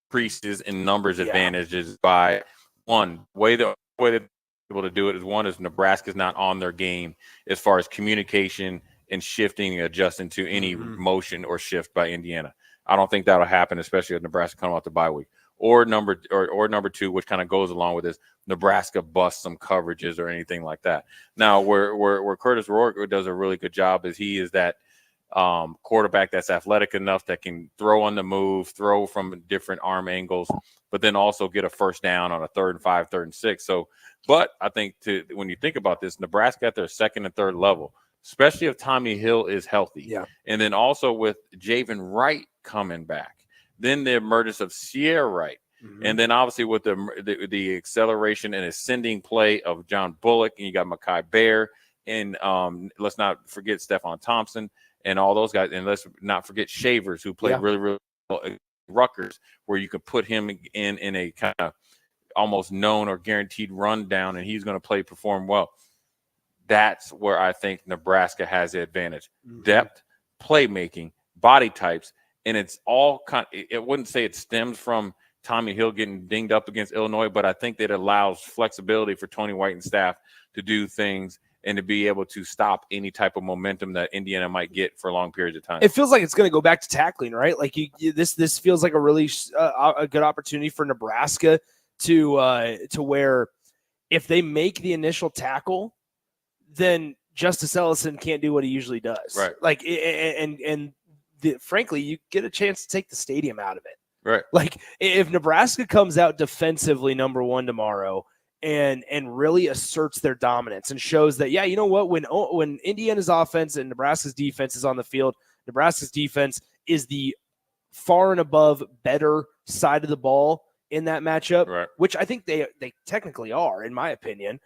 increase his in numbers advantages by one way. The way they're able to do it is Nebraska's not on their game as far as communication and shifting and adjusting to any motion or shift by Indiana. I don't think that'll happen, especially if Nebraska coming off the bye week. Or number 2, which kind of goes along with this, Nebraska busts some coverages or anything like that. Now, where Curtis Rourke does a really good job is he is that quarterback that's athletic enough that can throw on the move, throw from different arm angles, but then also get a first down on a 3rd and 5, 3rd and 6. So, but I think when you think about this, Nebraska at their 2nd and 3rd level, especially if Tommy Hill is healthy. Yeah. And then also with Javen Wright coming back. Then the emergence of Sierra Wright. And then obviously with the acceleration and ascending play of John Bullock, and you got Mekhi Bear, and let's not forget Stephon Thompson and all those guys. And let's not forget Shavers, who played really, really well at Rutgers, where you could put him in a kind of almost known or guaranteed rundown, and he's going to perform well. That's where I think Nebraska has the advantage. Depth, playmaking, body types, and it's all it wouldn't say it stems from Tommy Hill getting dinged up against Illinois, but I think that it allows flexibility for Tony White and staff to do things and to be able to stop any type of momentum that Indiana might get for long periods of time. It feels like it's going to go back to tackling, right? Like this feels like a really a good opportunity for Nebraska to where if they make the initial tackle, then Justice Ellison can't do what he usually does. Right. Like, frankly, you get a chance to take the stadium out of it. Right. Like if Nebraska comes out defensively number 1 tomorrow and really asserts their dominance and shows that, you know what, when Indiana's offense and Nebraska's defense is on the field, Nebraska's defense is the far and above better side of the ball in that matchup, which I think they technically are, in my opinion,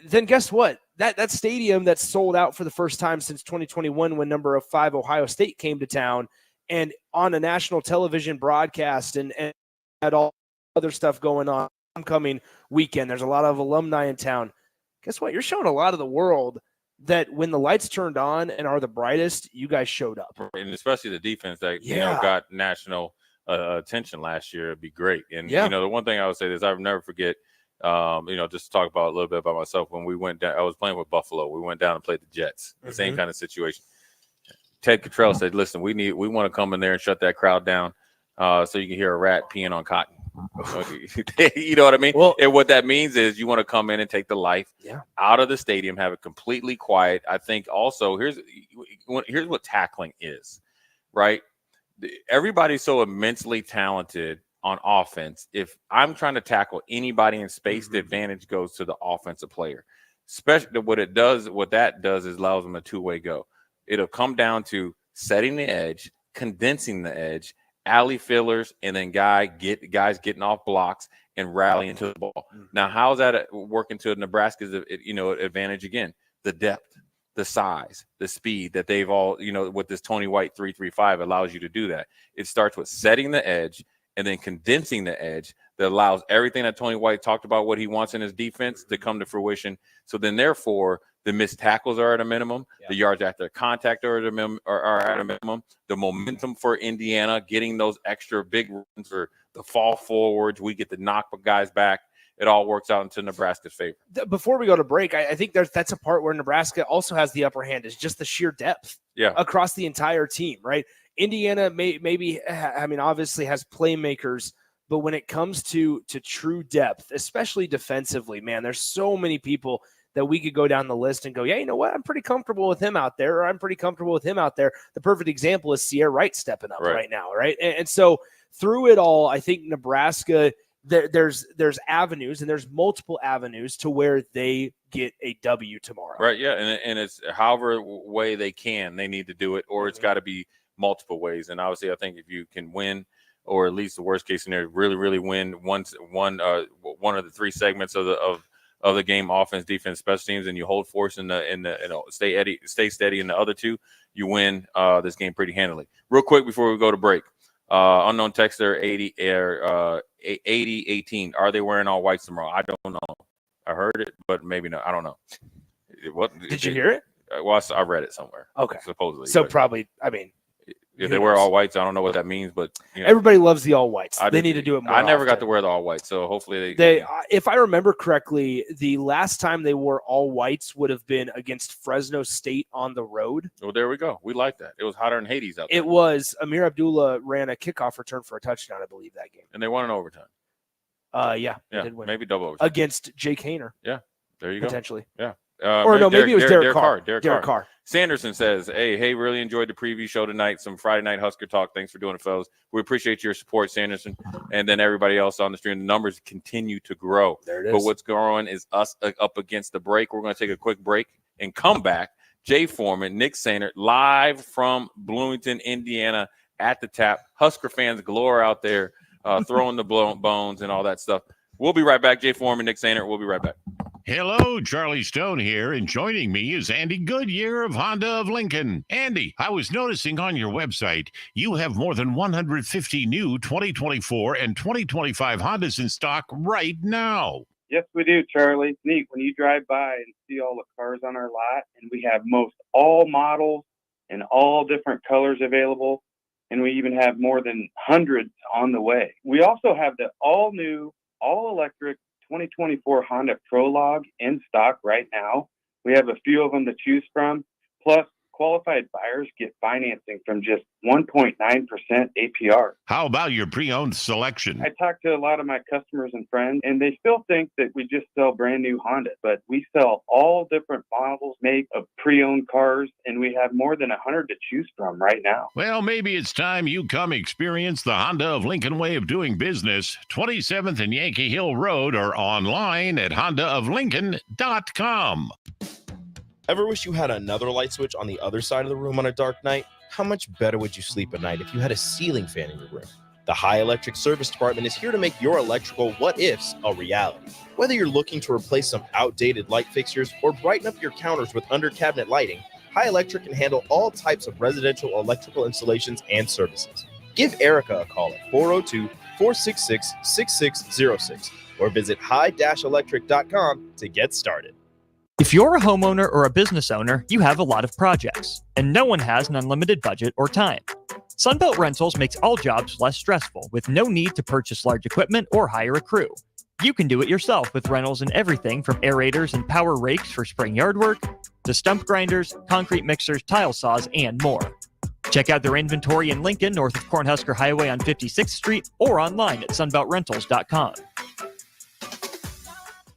then guess what? That stadium that's sold out for the first time since 2021 when number 5 Ohio State came to town, and on a national television broadcast and had all other stuff going on homecoming weekend. There's a lot of alumni in town. Guess what? You're showing a lot of the world that when the lights turned on and are the brightest, you guys showed up. And especially the defense that got national attention last year. It'd be great. And the one thing I would say is I would never forget. Just to talk about a little bit about myself, when we went down, I was playing with Buffalo. We went down and played the Jets. The same kind of situation. Ted Cottrell said, "Listen, we want to come in there and shut that crowd down, so you can hear a rat peeing on cotton." You know what I mean? Well, and what that means is you want to come in and take the life out of the stadium, have it completely quiet. I think also here's what tackling is, right? Everybody's so immensely talented on offense. If I'm trying to tackle anybody in space, the advantage goes to the offensive player. Especially what that does is allows them a two-way go. It'll come down to setting the edge, condensing the edge, alley fillers, and then guys getting off blocks and rallying to the ball. Now, how's that working to Nebraska's advantage again? The depth, the size, the speed that they've all, with this Tony White 3-3-5 allows you to do that. It starts with setting the edge and then condensing the edge that allows everything that Tony White talked about, what he wants in his defense, to come to fruition. So then, therefore, the missed tackles are at a minimum. The yards after contact are at a minimum. The momentum for Indiana, getting those extra big runs or the fall forwards, we get to knock guys back. It all works out into Nebraska's favor. Before we go to break, I think that's a part where Nebraska also has the upper hand, is just the sheer depth across the entire team, right? Indiana obviously has playmakers, but when it comes to true depth, especially defensively, man, there's so many people that we could go down the list and go, yeah, you know what? I'm pretty comfortable with him out there, or I'm pretty comfortable with him out there. The perfect example is Sierra Wright stepping up right now, right? And so through it all, I think Nebraska, there's avenues, and there's multiple avenues to where they get a W tomorrow. Right, yeah, and it's however way they need to do it, or it's got to be multiple ways. And obviously, I think if you can win, or at least the worst case scenario, really win one of the three segments of the game, offense, defense, special teams, and you hold force in the stay steady in the other two, you win this game pretty handily. Real quick before we go to break, unknown texter 8018. Are they wearing all whites tomorrow? I don't know. I heard it, but maybe not. I don't know. What did you hear it? Well, I read it somewhere. Okay, supposedly. So probably, I mean, if they wear all whites, I don't know what that means, but everybody loves the all whites. They need to do it more. I never got often. to wear the all whites, so hopefully they. If I remember correctly, the last time they wore all whites would have been against Fresno State on the road. Well, there we go. We like that. It was hotter than Hades out there. It was. Amir Abdullah ran a kickoff return for a touchdown, I believe, that game, and they won in overtime. Yeah, did win. Maybe double overtime against Jake Haener. Yeah, there you potentially. go. Yeah. Maybe it was Derek Carr. Derek Carr. Sanderson says, hey, really enjoyed the preview show tonight. Some Friday night Husker talk. Thanks for doing it, fellas. We appreciate your support, Sanderson. And then everybody else on the stream. The numbers continue to grow. There it is. But what's growing is us up against the break. We're going to take a quick break and come back. Jay Foreman, Nick Sainert, live from Bloomington, Indiana at the Tap. Husker fans galore out there throwing the bones and all that stuff. We'll be right back. Jay Foreman, Nick Sainert. We'll be right back. Hello, Charlie Stone here, and joining me is Andy Goodyear of Honda of Lincoln. Andy, I was noticing on your website you have more than 150 new 2024 and 2025 Hondas in stock right now. Yes, we do, Charlie. It's neat when you drive by and see all the cars on our lot, and we have most all models and all different colors available, and we even have more than hundreds on the way. We also have the all-new, all-electric 2024 Honda Prologue in stock right now. We have a few of them to choose from. Plus, qualified buyers get financing from just 1.9% APR. How about your pre-owned selection? I talk to a lot of my customers and friends, and they still think that we just sell brand new Honda, but we sell all different models, make of pre-owned cars, and we have more than 100 to choose from right now. Well, maybe it's time you come experience the Honda of Lincoln way of doing business. 27th and Yankee Hill Road, or online at hondaoflincoln.com. Ever wish you had another light switch on the other side of the room on a dark night? How much better would you sleep at night if you had a ceiling fan in your room? The High Electric Service Department is here to make your electrical what-ifs a reality. Whether you're looking to replace some outdated light fixtures or brighten up your counters with under-cabinet lighting, High Electric can handle all types of residential electrical installations and services. Give Erica a call at 402-466-6606 or visit high-electric.com to get started. If you're a homeowner or a business owner, you have a lot of projects, and no one has an unlimited budget or time. Sunbelt Rentals makes all jobs less stressful with no need to purchase large equipment or hire a crew. You can do it yourself with rentals in everything from aerators and power rakes for spring yard work to stump grinders, concrete mixers, tile saws, and more. Check out their inventory in Lincoln, north of Cornhusker Highway on 56th Street, or online at sunbeltrentals.com.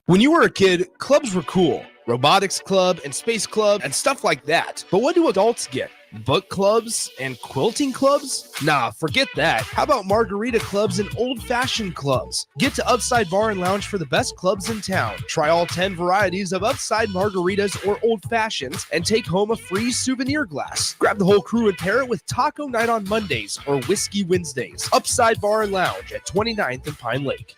When you were a kid, clubs were cool. Robotics club and space club and stuff like that. But what do adults get? Book clubs and quilting clubs? Nah, forget that. How about margarita clubs and old-fashioned clubs? Get to Upside Bar and Lounge for the best clubs in town. Try all 10 varieties of Upside margaritas or old fashions and take home a free souvenir glass. Grab the whole crew and pair it with taco night on Mondays or whiskey Wednesdays. Upside Bar and Lounge at 29th and Pine Lake.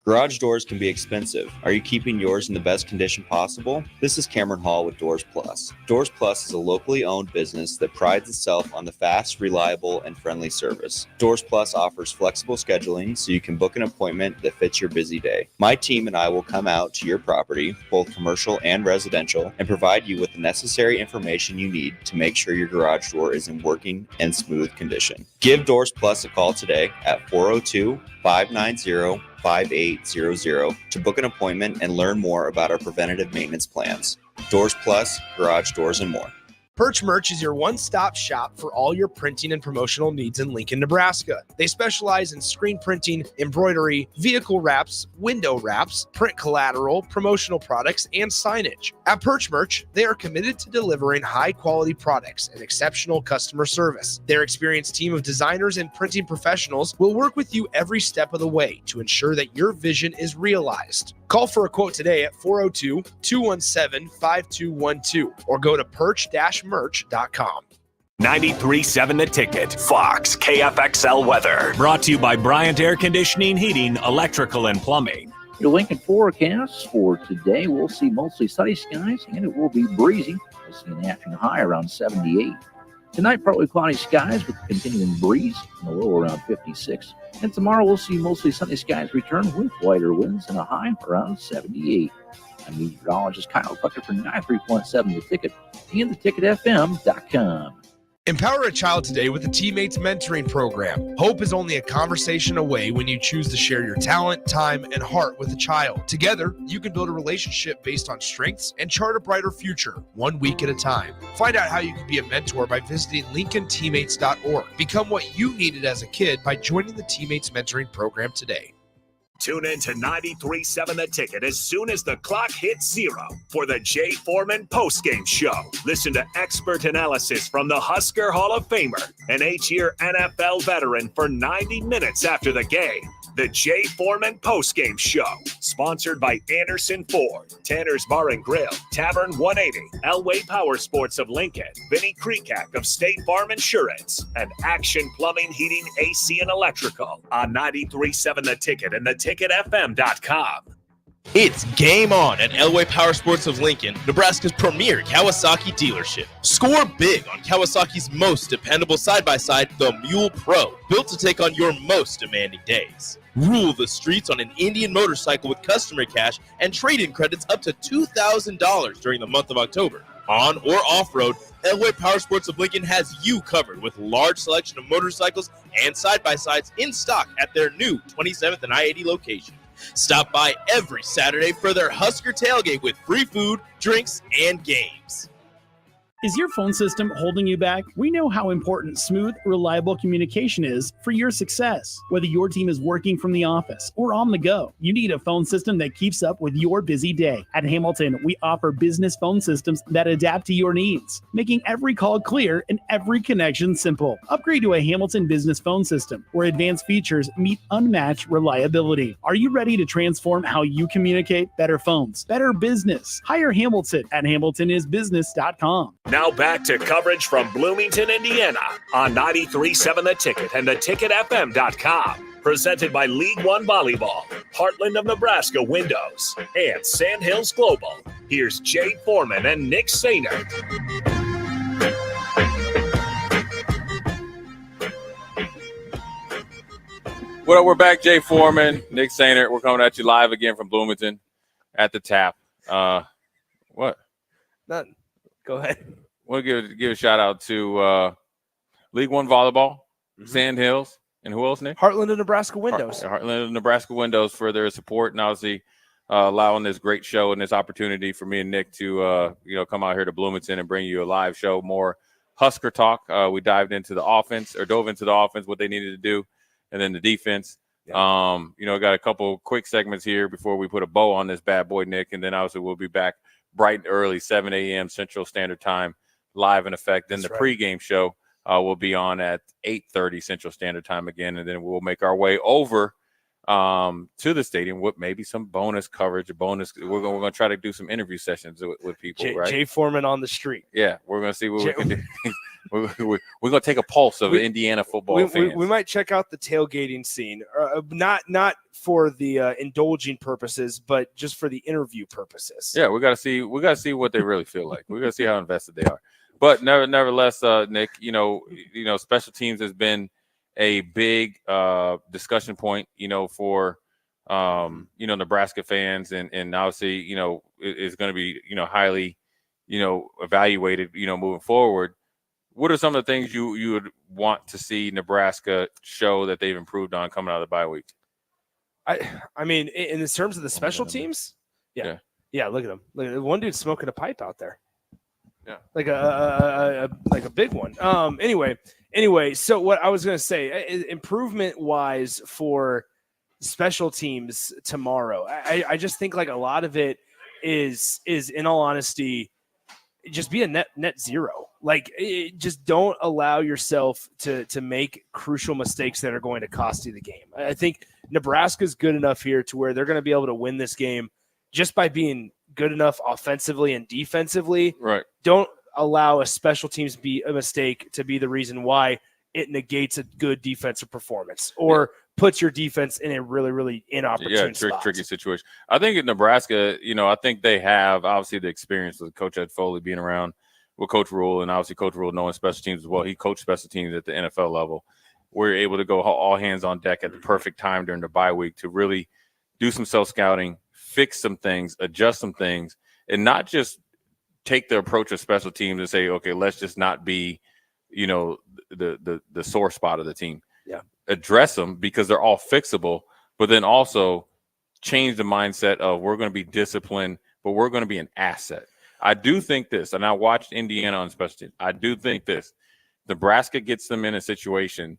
Garage doors can be expensive. Are you keeping yours in the best condition possible? This is Cameron Hall with Doors Plus. Doors Plus is a locally owned business that prides itself on the fast, reliable, and friendly service. Doors Plus offers flexible scheduling so you can book an appointment that fits your busy day. My team and I will come out to your property, both commercial and residential, and provide you with the necessary information you need to make sure your garage door is in working and smooth condition. Give Doors Plus a call today at 402-590-5800 to book an appointment and learn more about our preventative maintenance plans. Doors Plus, garage doors, and more. Perch Merch is your one-stop shop for all your printing and promotional needs in Lincoln, Nebraska. They specialize in screen printing, embroidery, vehicle wraps, window wraps, print collateral, promotional products, and signage. At Perch Merch, they are committed to delivering high-quality products and exceptional customer service. Their experienced team of designers and printing professionals will work with you every step of the way to ensure that your vision is realized. Call for a quote today at 402-217-5212 or go to perch-merch.com. 93.7 The Ticket, Fox, KFXL weather. Brought to you by Bryant Air Conditioning, Heating, Electrical, and Plumbing. Your Lincoln forecast for today, we'll see mostly sunny skies and it will be breezy. We'll see an afternoon high around 78. Tonight, partly cloudy skies with a continuing breeze and a low around 56. And tomorrow, we'll see mostly sunny skies return with lighter winds and a high around 78. I'm meteorologist Kyle Tucker for 93.7 The Ticket and theticketfm.com. Empower a child today with the Teammates Mentoring Program. Hope is only a conversation away when you choose to share your talent, time, and heart with a child. Together, you can build a relationship based on strengths and chart a brighter future, 1 week at a time. Find out how you can be a mentor by visiting LincolnTeammates.org. Become what you needed as a kid by joining the Teammates Mentoring Program today. Tune in to 93.7 The Ticket as soon as the clock hits 0 for the Jay Foreman postgame show. Listen to expert analysis from the Husker Hall of Famer, an 8-year NFL veteran, for 90 minutes after the game. The Jay Foreman postgame show, sponsored by Anderson Ford, Tanner's Bar and Grill, Tavern 180, Elway Power Sports of Lincoln, Vinnie Kreekak of State Farm Insurance, and Action Plumbing, Heating, AC, and Electrical on 93.7 The Ticket and theticketfm.com. It's game on at Elway Power Sports of Lincoln, Nebraska's premier Kawasaki dealership. Score big on Kawasaki's most dependable side-by-side, the Mule Pro, built to take on your most demanding days. Rule the streets on an Indian motorcycle with customer cash and trade-in credits up to $2,000 during the month of October. On or off-road, Elway Power Sports of Lincoln has you covered with large selection of motorcycles and side-by-sides in stock at their new 27th and I-80 location. Stop by every Saturday for their Husker tailgate with free food, drinks, and games. Is your phone system holding you back? We know how important smooth, reliable communication is for your success. Whether your team is working from the office or on the go, you need a phone system that keeps up with your busy day. At Hamilton, we offer business phone systems that adapt to your needs, making every call clear and every connection simple. Upgrade to a Hamilton business phone system where advanced features meet unmatched reliability. Are you ready to transform how you communicate? Better phones, better business. Hire Hamilton at hamiltonisbusiness.com. Now back to coverage from Bloomington, Indiana on 93.7 The Ticket and theticketfm.com. Presented by League One Volleyball, Heartland of Nebraska Windows, and Sandhills Global. Here's Jay Foreman and Nick Sainert. Well, we're back. Jay Foreman, Nick Sainert. We're coming at you live again from Bloomington at the Tap. What? Nothing. Go ahead. I want to give a shout out to League One Volleyball, Sandhills, and who else, Nick? Heartland of Nebraska Windows. Heartland of Nebraska Windows for their support and obviously allowing this great show and this opportunity for me and Nick to come out here to Bloomington and bring you a live show, more Husker talk. We dove into the offense, what they needed to do, and then the defense. Yeah. Got a couple quick segments here before we put a bow on this bad boy, Nick, and then obviously we'll be back bright and early, 7 a.m. Central Standard Time, live in effect. Then the pregame show will be on at 8:30 Central Standard Time again, and then we'll make our way over to the stadium with maybe some bonus coverage, We're going to try to do some interview sessions with people, right? Jay Foreman on the street. Yeah, we're going to see what we can do. We're going to take a pulse of Indiana football fans. We might check out the tailgating scene, not for the indulging purposes, but just for the interview purposes. Yeah, we got to see what they really feel like. We got to see how invested they are. But nevertheless, Nick, special teams has been a big discussion point, for Nebraska fans, and obviously, is going to be highly, evaluated, moving forward. What are some of the things you would want to see Nebraska show that they've improved on coming out of the bye week? I mean, in the terms of the special teams, yeah. Look at him. One dude's smoking a pipe out there. Yeah, like a big one. Anyway. So what I was gonna say, improvement wise for special teams tomorrow, I just think like a lot of it is in all honesty, just be a net zero. Like, just don't allow yourself to make crucial mistakes that are going to cost you the game. I think Nebraska's good enough here to where they're going to be able to win this game just by being good enough offensively and defensively. Right. Don't allow a special teams be a mistake to be the reason why it negates a good defensive performance or puts your defense in a really, really inopportune spot. Tricky situation. I think in Nebraska, I think they have obviously the experience with Coach Ed Foley being around with Coach Rule, and obviously Coach Rule knowing special teams as well. He coached special teams at the NFL level. We're able to go all hands on deck at the perfect time during the bye week to really do some self-scouting, fix some things, adjust some things, and not just take the approach of special teams and say, okay, let's just not be, the sore spot of the team. Yeah. Address them because they're all fixable, but then also change the mindset of we're going to be disciplined, but we're going to be an asset. I do think this, and I watched Indiana on special teams. I do think this. Nebraska gets them in a situation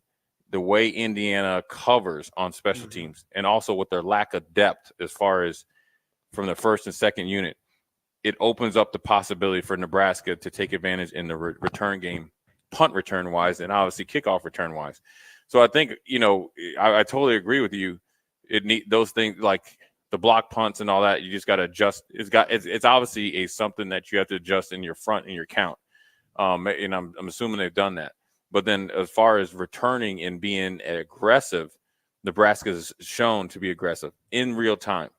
the way Indiana covers on special teams, and also with their lack of depth as far as from the first and second unit, it opens up the possibility for Nebraska to take advantage in the return game, punt return wise, and obviously kickoff return wise. So I think, I totally agree with you. It need those things like the block punts and all that. You just got to adjust. It's obviously something that you have to adjust in your front and your count. And I'm assuming they've done that. But then as far as returning and being aggressive, Nebraska is shown to be aggressive in real time.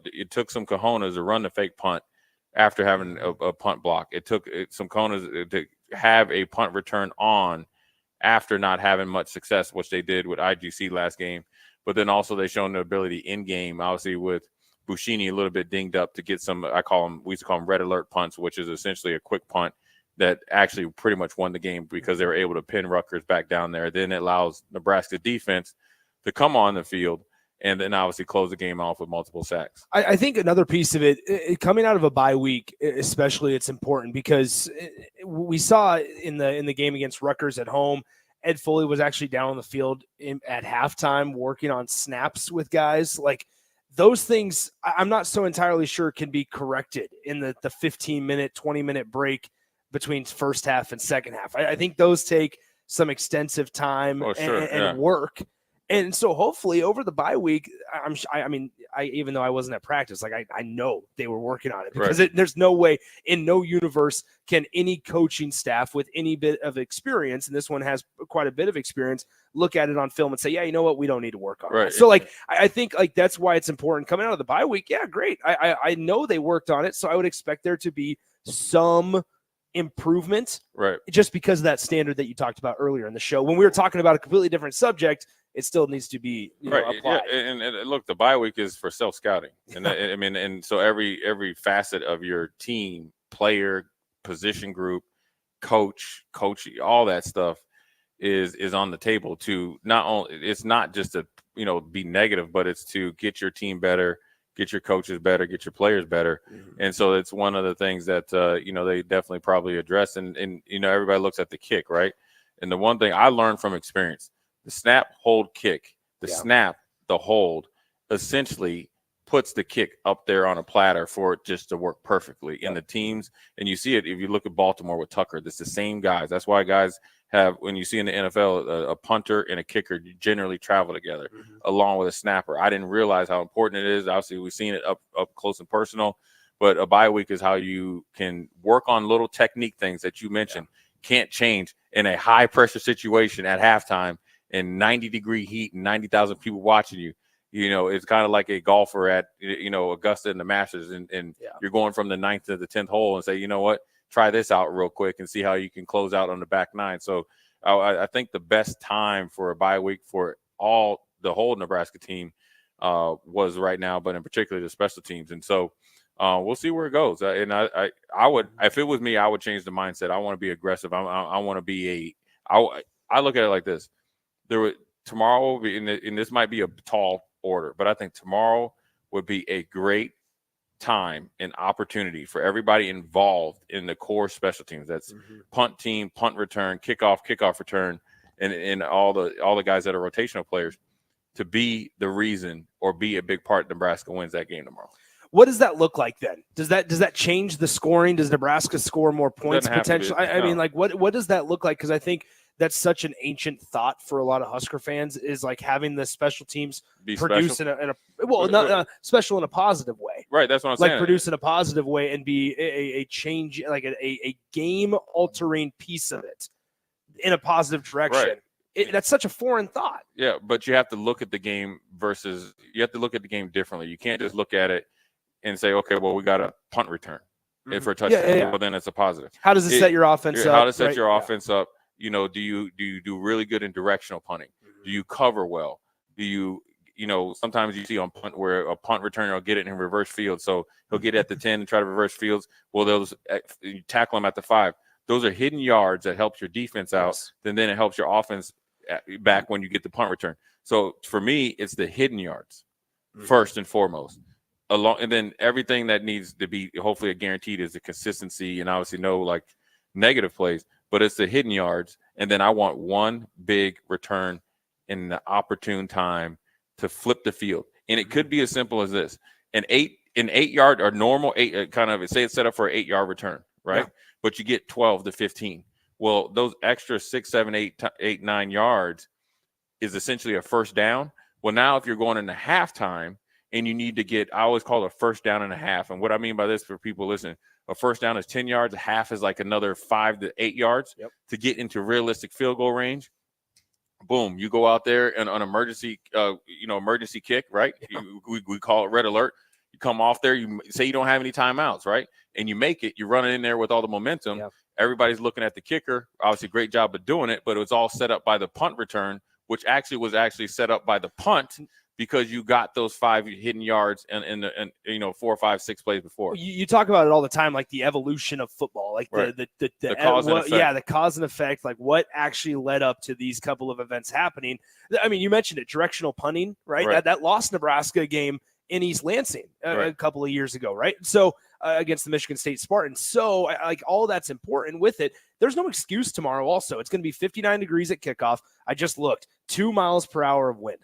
It took some cojones to run the fake punt after having a punt block. It took some cojones to have a punt return on after not having much success, which they did with IGC last game. But then also they shown the ability in game, obviously with Bushini a little bit dinged up, to get some, we used to call them red alert punts, which is essentially a quick punt that actually pretty much won the game because they were able to pin Rutgers back down there. Then it allows Nebraska defense to come on the field and then obviously close the game off with multiple sacks. I think another piece of it coming out of a bye week, especially, it's important because we saw in the game against Rutgers at home, Ed Foley was actually down on the field at halftime working on snaps with guys. Like, those things, I'm not so entirely sure can be corrected in the 15-minute, 20-minute break between first half and second half. I think those take some extensive time and work. And so hopefully over the bye week, even though I wasn't at practice, like I know they were working on it because there's no way in no universe can any coaching staff with any bit of experience, and this one has quite a bit of experience, look at it on film and say, yeah, you know what, we don't need to work on it. So like, I think like that's why it's important coming out of the bye week. Yeah, great. I know they worked on it, so I would expect there to be some improvement, right? Just because of that standard that you talked about earlier in the show. When we were talking about a completely different subject, it still needs to be applied. Yeah. And look, the bye week is for self-scouting, and I mean, and so every facet of your team, player, position group, coach, all that stuff is on the table to not only, it's not just to be negative, but it's to get your team better, get your coaches better, get your players better. And so it's one of the things that they definitely probably address. And everybody looks at the kick, right? And the one thing I learned from experience, the snap, hold, kick, snap, the hold essentially puts the kick up there on a platter for it just to work perfectly in the teams. And you see it if you look at Baltimore with Tucker. It's the same guys. That's why guys have, when you see in the NFL, a punter and a kicker generally travel together along with a snapper. I didn't realize how important it is. Obviously, we've seen it up close and personal, but a bye week is how you can work on little technique things that you mentioned. Can't change in a high pressure situation at halftime in 90-degree heat and 90,000 people watching you. It's kind of like a golfer at, Augusta and the Masters, and you're going from the 9th to the 10th hole and say, you know what, try this out real quick and see how you can close out on the back nine. So I think the best time for a bye week for the whole Nebraska team was right now, but in particular the special teams. And so we'll see where it goes. And I would, if it was me, I would change the mindset. I want to be aggressive. I want to be I look at it like this. Tomorrow will be, and this might be a tall order, but I think tomorrow would be a great time and opportunity for everybody involved in the core special teams. That's punt team, punt return, kickoff return, and all the guys that are rotational players to be the reason or be a big part Nebraska wins that game tomorrow. What does that look like then? Does that change the scoring? Does Nebraska score more points potentially? I mean, like what does that look like? Because I think that's such an ancient thought for a lot of Husker fans, is like having the special teams produce special in a positive way. Right, that's what I'm saying. Like produce in a positive way and be a change, like a game altering piece of it in a positive direction. Right. That's such a foreign thought. Yeah, but you have to look at the game differently. You can't just look at it and say, okay, well, we got a punt return for a touchdown. Well, then it's a positive. How does it set your offense up? How to set your offense up? Do you do really good in directional punting? Do you cover well? Do you sometimes you see on punt where a punt returner will get it in reverse field, so he'll get at the 10 and try to reverse fields. Well, you tackle him at the 5. Those are hidden yards that helps your defense out. Then it helps your offense back when you get the punt return. So for me, it's the hidden yards first and foremost. And then everything that needs to be hopefully guaranteed is the consistency, and obviously no like negative plays. But it's the hidden yards, and then I want one big return in the opportune time to flip the field. And it could be as simple as this: an 8-yard or normal 8, kind of say it's set up for an 8-yard return, right? Yeah. But you get 12 to 15. Well, those extra 6, 7, 8, 9 yards is essentially a first down. Well, now if you're going into halftime and you need to get, I always call it a first down and a half. And what I mean by this for people listening, a first down is 10 yards. A half is like another 5 to 8 yards to get into realistic field goal range. Boom, you go out there and on emergency kick, right? We call it red alert. You come off there, you say you don't have any timeouts, right? And you make it, you run it in there with all the momentum. Yep. Everybody's looking at the kicker. Obviously, great job of doing it, but it was all set up by the punt return, which was set up by the punt, because you got those 5 hidden yards and 4, 5, 6 plays before. You talk about it all the time, like the evolution of football, like the cause and effect. Yeah, the cause and effect, like what actually led up to these couple of events happening. I mean, you mentioned it, directional punting, right? That lost Nebraska game in East Lansing a couple of years ago, right? So against the Michigan State Spartans. So like all that's important with it. There's no excuse tomorrow. Also, it's going to be 59 degrees at kickoff. I just looked, 2 miles per hour of wind.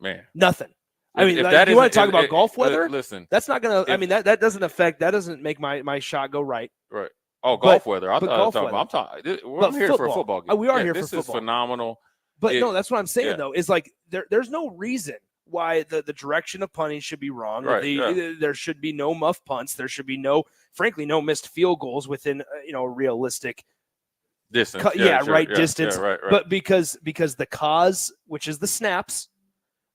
Man, nothing. I mean, like, you want to talk about golf weather? Listen, that's not going to. I mean, that doesn't make my shot go right. Right. Oh, golf weather. I'm here for a football game. We are here for football. This is phenomenal. But no, that's what I'm saying though. Is like there's no reason why the direction of punting should be wrong. Right, There should be no muff punts. There should be no missed field goals within a realistic distance. distance. Right. But because the cause, which is the snaps,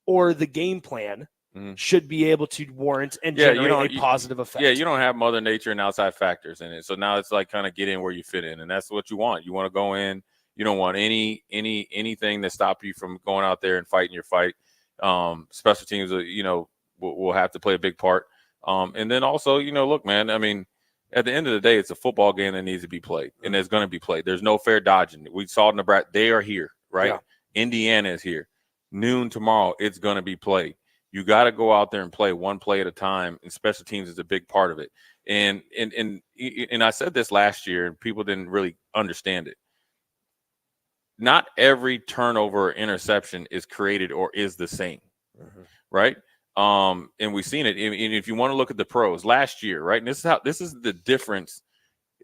or the game plan, should be able to warrant and generate a positive effect. Yeah, you don't have Mother Nature and outside factors in it. So now it's like kind of get in where you fit in, and that's what you want. You want to go in. You don't want anything that stop you from going out there and fighting your fight. Special teams, will have to play a big part. And then also, look, man, I mean, at the end of the day, it's a football game that needs to be played, and it's going to be played. There's no fair dodging. We saw Nebraska; they are here, right? Yeah. Indiana is here. Noon tomorrow, it's going to be played. You got to go out there and play one play at a time, and special teams is a big part of it. And I said this last year, and people didn't really understand it. Not every turnover or interception is created or is the same, right? And we've seen it. And if you want to look at the pros last year, right? And this is the difference.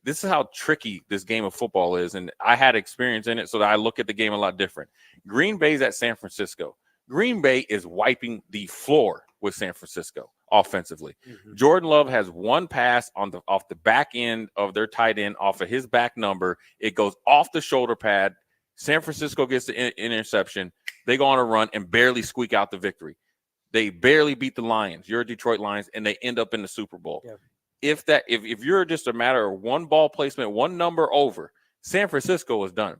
This is how tricky this game of football is. And I had experience in it, so that I look at the game a lot different. Green Bay's at San Francisco. Green Bay is wiping the floor with San Francisco offensively. Jordan Love has one pass off the back end of their tight end, off of his back number. It goes off the shoulder pad. San Francisco gets the interception. They go on a run and barely squeak out the victory. They barely beat the Lions, your Detroit Lions, and they end up in the Super Bowl. Yeah. If you're just a matter of one ball placement, one number over, San Francisco is done.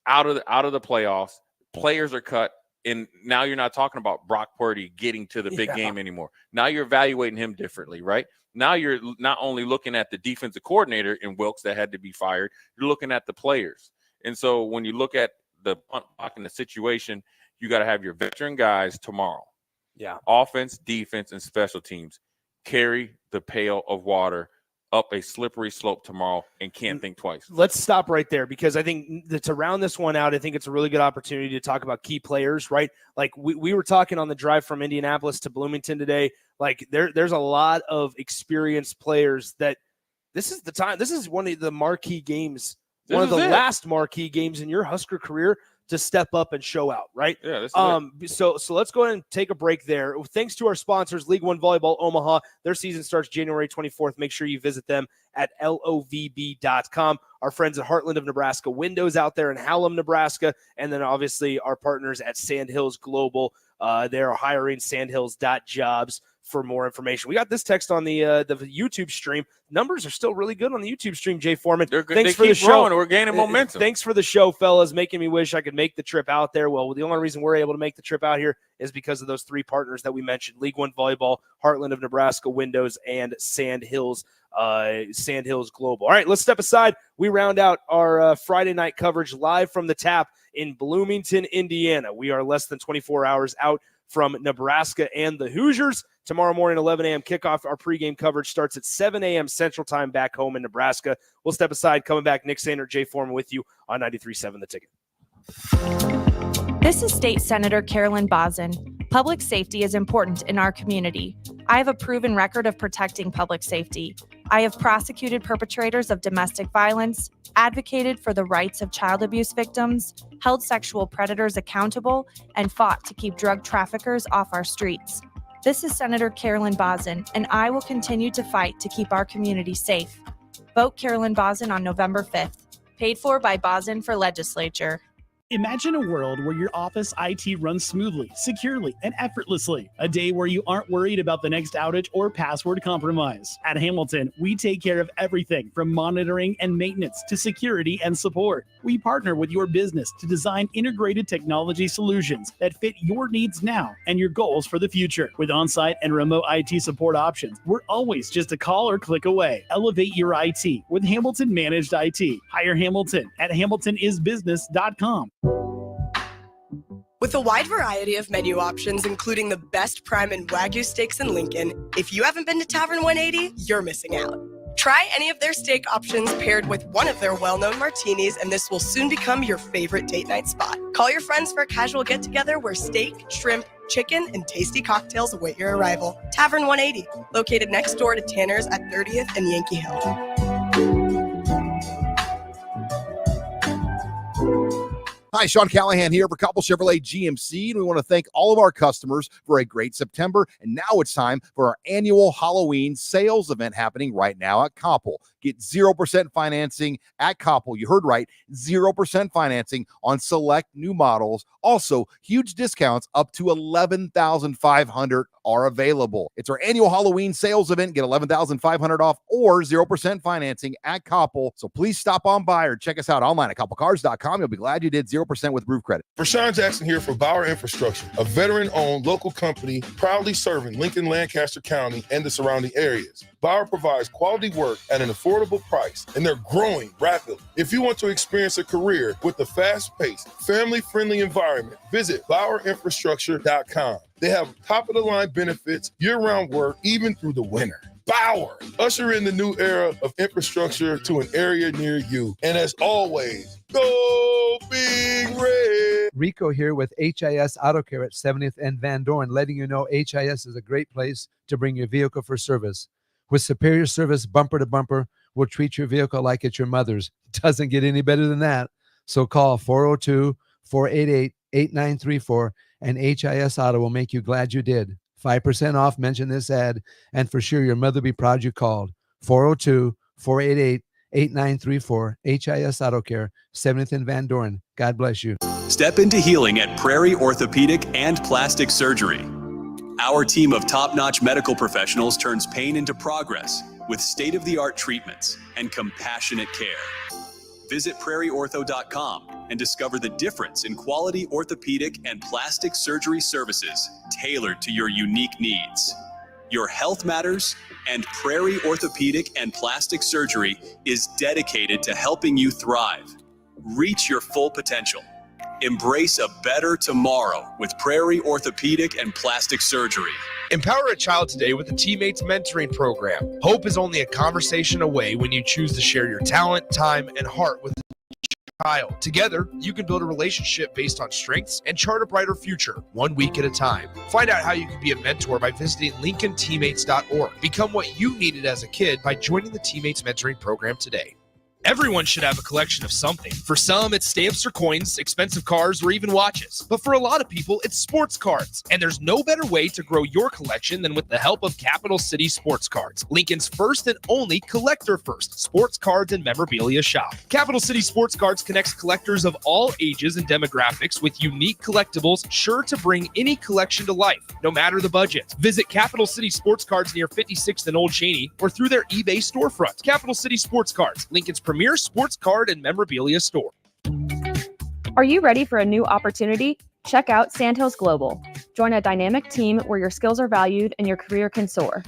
Out of the playoffs, players are cut, and now you're not talking about Brock Purdy getting to the big game anymore. Now you're evaluating him differently, right? Now you're not only looking at the defensive coordinator in Wilkes that had to be fired, you're looking at the players. And so when you look at the punt block in the situation, you got to have your veteran guys tomorrow. Yeah. Offense, defense, and special teams carry the pail of water up a slippery slope tomorrow and can't think twice. Let's stop right there, because I think that to round this one out, I think it's a really good opportunity to talk about key players, right? Like we were talking on the drive from Indianapolis to Bloomington today. Like there's a lot of experienced players that this is the time. This is one of the marquee games, one of the last marquee games in your Husker career to step up and show out, right? Yeah. So let's go ahead and take a break there. Thanks to our sponsors, League One Volleyball Omaha. Their season starts January 24th. Make sure you visit them at lovb.com. Our friends at Heartland of Nebraska Windows out there in Hallam, Nebraska, and then obviously our partners at Sandhills Global. They're hiring sandhills.jobs for more information. We got this text on the YouTube stream. Numbers are still really good on the YouTube stream, Jay Foreman. Thanks for the show. We're gaining momentum. Thanks for the show, fellas. Making me wish I could make the trip out there. Well, the only reason we're able to make the trip out here is because of those three partners that we mentioned: League One Volleyball, Heartland of Nebraska Windows, and Sandhills Global. All right, let's step aside. We round out our Friday night coverage live from the Tap in Bloomington, Indiana. We are less than 24 hours out from Nebraska and the Hoosiers. Tomorrow morning, 11 a.m. kickoff. Our pregame coverage starts at 7 a.m. Central Time back home in Nebraska. We'll step aside. Coming back, Nick Sander, Jay Foreman with you on 93.7 The Ticket. This is State Senator Carolyn Bozin. Public safety is important in our community. I have a proven record of protecting public safety. I have prosecuted perpetrators of domestic violence, advocated for the rights of child abuse victims, held sexual predators accountable, and fought to keep drug traffickers off our streets. This is Senator Carolyn Bozin, and I will continue to fight to keep our community safe. Vote Carolyn Bozin on November 5th. Paid for by Bozin for Legislature. Imagine a world where your office IT runs smoothly, securely, and effortlessly. A day where you aren't worried about the next outage or password compromise. At Hamilton, we take care of everything from monitoring and maintenance to security and support. We partner with your business to design integrated technology solutions that fit your needs now and your goals for the future. With on-site and remote IT support options, we're always just a call or click away. Elevate your IT with Hamilton Managed IT. Hire Hamilton at hamiltonisbusiness.com. With a wide variety of menu options, including the best prime and Wagyu steaks in Lincoln, if you haven't been to Tavern 180, you're missing out. Try any of their steak options paired with one of their well-known martinis, and this will soon become your favorite date night spot. Call your friends for a casual get-together where steak, shrimp, chicken, and tasty cocktails await your arrival. Tavern 180, located next door to Tanner's at 30th and Yankee Hill. Hi, Sean Callahan here for Koppel Chevrolet GMC, and we want to thank all of our customers for a great September. And now it's time for our annual Halloween sales event happening right now at Koppel. Get 0% financing at Koppel. You heard right, 0% financing on select new models. Also, huge discounts up to $11,500 are available. It's our annual Halloween sales event. Get $11,500 off or 0% financing at Koppel. So please stop on by or check us out online at koppelcars.com. You'll be glad you did. 0% with roof credit. Rashawn Jackson here for Bauer Infrastructure, a veteran-owned local company proudly serving Lincoln, Lancaster County, and the surrounding areas. Bauer provides quality work at an affordable price, and they're growing rapidly. If you want to experience a career with a fast-paced, family-friendly environment, visit BauerInfrastructure.com. They have top-of-the-line benefits, year-round work, even through the winter. Bauer, usher in the new era of infrastructure to an area near you. And as always, go Big Red. Rico here with HIS Auto Care at 70th and Van Dorn, letting you know HIS is a great place to bring your vehicle for service. With superior service bumper to bumper, we'll treat your vehicle like it's your mother's. Doesn't get any better than that. So call 402-488-8934 and HIS Auto will make you glad you did. 5% off, mention this ad, and for sure your mother will be proud you called. 402-488-8934, HIS Auto Care, 70th and Van Dorn. God bless you. Step into healing at Prairie Orthopedic and Plastic Surgery. Our team of top-notch medical professionals turns pain into progress with state-of-the-art treatments and compassionate care. Visit prairieortho.com and discover the difference in quality orthopedic and plastic surgery services tailored to your unique needs. Your health matters, and Prairie Orthopedic and Plastic Surgery is dedicated to helping you thrive. Reach your full potential. Embrace a better tomorrow with Prairie Orthopedic and Plastic Surgery. Empower a child today with the Teammates Mentoring Program. Hope is only a conversation away when you choose to share your talent, time, and heart with a child. Together, you can build a relationship based on strengths and chart a brighter future, 1 week at a time. Find out how you can be a mentor by visiting LincolnTeammates.org. Become what you needed as a kid by joining the Teammates Mentoring Program today. Everyone should have a collection of something. For some, it's stamps or coins, expensive cars, or even watches. But for a lot of people, it's sports cards. And there's no better way to grow your collection than with the help of Capital City Sports Cards, Lincoln's first and only collector-first sports cards and memorabilia shop. Capital City Sports Cards connects collectors of all ages and demographics with unique collectibles sure to bring any collection to life, no matter the budget. Visit Capital City Sports Cards near 56th and Old Cheney or through their eBay storefront. Capital City Sports Cards, Lincoln's premier sports card and memorabilia store. Are you ready for a new opportunity? Check out Sandhills Global. Join a dynamic team where your skills are valued and your career can soar.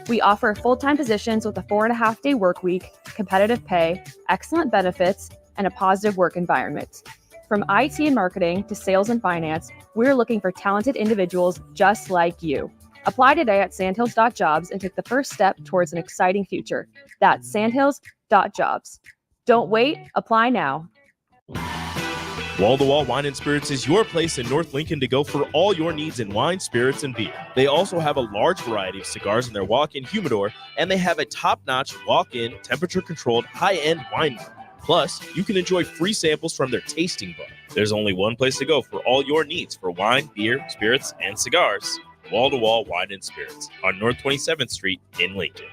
We offer full-time positions with a 4.5-day work week, competitive pay, excellent benefits, and a positive work environment. From IT and marketing to sales and finance, we're looking for talented individuals just like you. Apply today at sandhills.jobs and take the first step towards an exciting future. That's sandhills.jobs. Don't wait, apply now. Wall to Wall Wine and Spirits is your place in North Lincoln to go for all your needs in wine, spirits, and beer. They also have a large variety of cigars in their walk-in humidor, and they have a top-notch walk-in, temperature-controlled, high-end wine bar. Plus, you can enjoy free samples from their tasting bar. There's only one place to go for all your needs for wine, beer, spirits, and cigars. Wall to Wall Wine and Spirits on North 27th Street in Lincoln.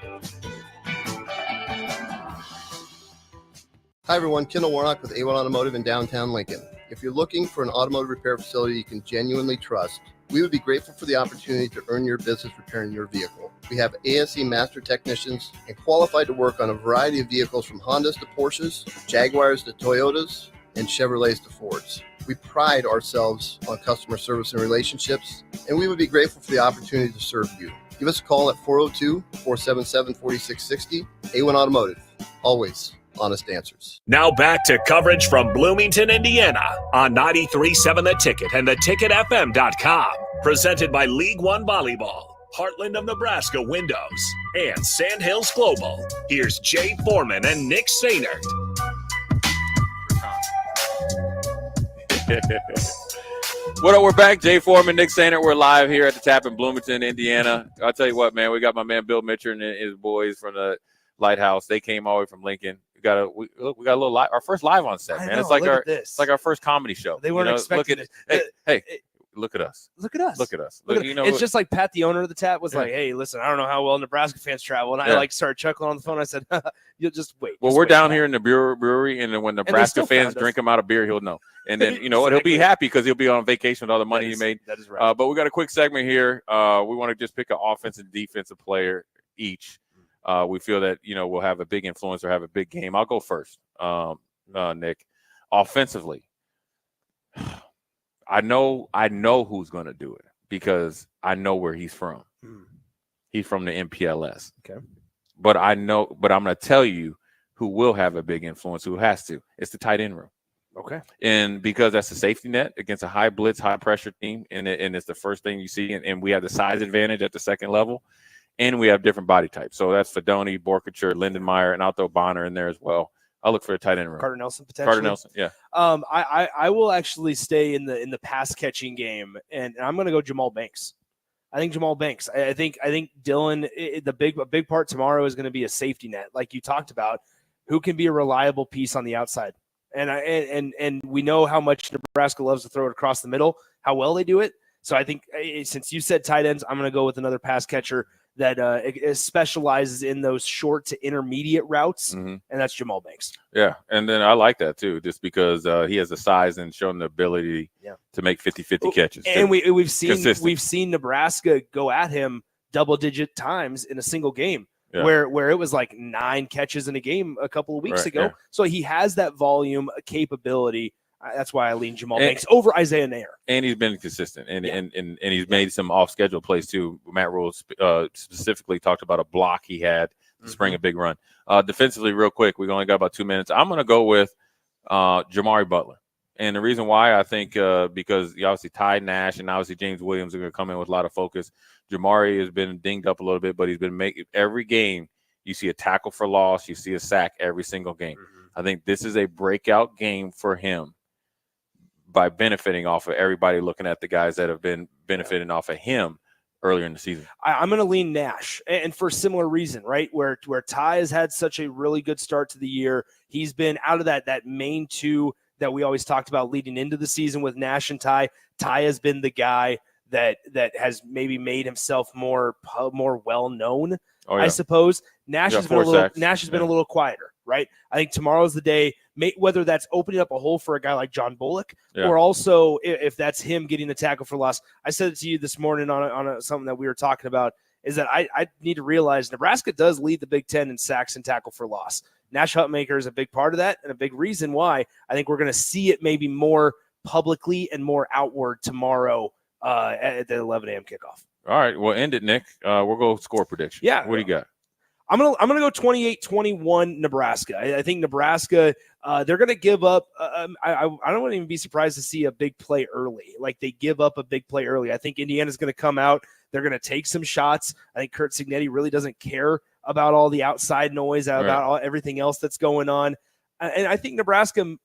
Hi everyone, Kendall Warnock with A1 Automotive in downtown Lincoln. If you're looking for an automotive repair facility you can genuinely trust, we would be grateful for the opportunity to earn your business repairing your vehicle. We have ASE master technicians and qualified to work on a variety of vehicles from Hondas to Porsches, Jaguars to Toyotas, and Chevrolets to Fords. We pride ourselves on customer service and relationships, and we would be grateful for the opportunity to serve you. Give us a call at 402-477-4660. A1 Automotive, always honest answers. Now back to coverage from Bloomington, Indiana on 93.7 The Ticket and theticketfm.com. Presented by League One Volleyball, Heartland of Nebraska Windows, and Sandhills Global. Here's Jay Foreman and Nick Sainert. What up? We're back. Jay Foreman, Nick Sainert. We're live here at the Tap in Bloomington, Indiana. I'll tell you what, man. We got my man Bill Mitchell and his boys from the Lighthouse. They came all the way from Lincoln. We got a little live, our first live on set, man. It's like it's like our first comedy show. They weren't expecting it. Hey, look at us. Look at us. Look at us. Look, it's just like Pat, the owner of the tap, was Yeah. like, "Hey, listen, I don't know how well Nebraska fans travel," and I like started chuckling on the phone. I said, "You'll just wait." Well, we're down here in the brewery, and then when Nebraska fans drink him out of beer, he'll know. And then you know what? He'll be happy because he'll be on vacation with all the money he made. That is right. But we got a quick segment here. We want to just pick an offensive and defensive player each. We feel that we'll have a big influence or have a big game. I'll go first, Nick. Offensively, I know who's going to do it because I know where he's from. He's from the MPLS. Okay. But I'm going to tell you who will have a big influence, who has to. It's the tight end room. Okay. And because that's a safety net against a high blitz, high pressure team, and it's the first thing you see, and we have the size advantage at the second level, and we have different body types. So that's Fedoni, Borkacher, Lindenmeyer, and I'll throw Bonner in there as well. I'll look for a tight end room. Carter Nelson potentially. Carter Nelson, yeah. I will actually stay in the pass catching game, and I'm going to go Jamal Banks. I think Jamal Banks. I think Dylan. A big part tomorrow is going to be a safety net, like you talked about, who can be a reliable piece on the outside. And we know how much Nebraska loves to throw it across the middle, how well they do it. So I think since you said tight ends, I'm going to go with another pass catcher that specializes in those short to intermediate routes, and that's Jamal Banks. Yeah, and then I like that too, just because he has the size and shown the ability to make 50-50 catches. And we've seen Nebraska go at him double-digit times in a single game, where it was like 9 catches in a game a couple of weeks ago. Yeah. So he has that volume capability. That's why I lean Jamal Banks over Isaiah Nair. And he's been consistent, and he's made some off-schedule plays too. Matt Rule specifically talked about a block he had to spring a big run. Defensively, real quick, we've only got about 2 minutes. I'm going to go with Jamari Butler. And the reason why I think because you obviously Ty Nash and obviously James Williams are going to come in with a lot of focus. Jamari has been dinged up a little bit, but he's been making every game. You see a tackle for loss. You see a sack every single game. I think this is a breakout game for him by benefiting off of everybody looking at the guys that have been benefiting off of him earlier in the season. I'm going to lean Nash, and for a similar reason, right? Where Ty has had such a really good start to the year. He's been out of that main two that we always talked about leading into the season with Nash and Ty. Ty has been the guy that has maybe made himself more well-known, I suppose. Nash has been a little quieter, right? I think tomorrow's the day, whether that's opening up a hole for a guy like John Bullock, or also if that's him getting the tackle for loss. I said it to you this morning on something that we were talking about, is that I need to realize Nebraska does lead the Big Ten in sacks and tackle for loss. Nash Hutmaker is a big part of that, and a big reason why I think we're going to see it maybe more publicly and more outward tomorrow at the 11 a.m. kickoff. All right, well, end it, Nick. We'll go score prediction. Yeah. What do you got? I'm gonna go 28-21 Nebraska. I think Nebraska they're gonna give up. I don't even be surprised to see a big play early. Like they give up a big play early. I think Indiana's gonna come out. They're gonna take some shots. I think Kurt Cignetti really doesn't care about all the outside noise, about everything else that's going on. And I think Nebraska,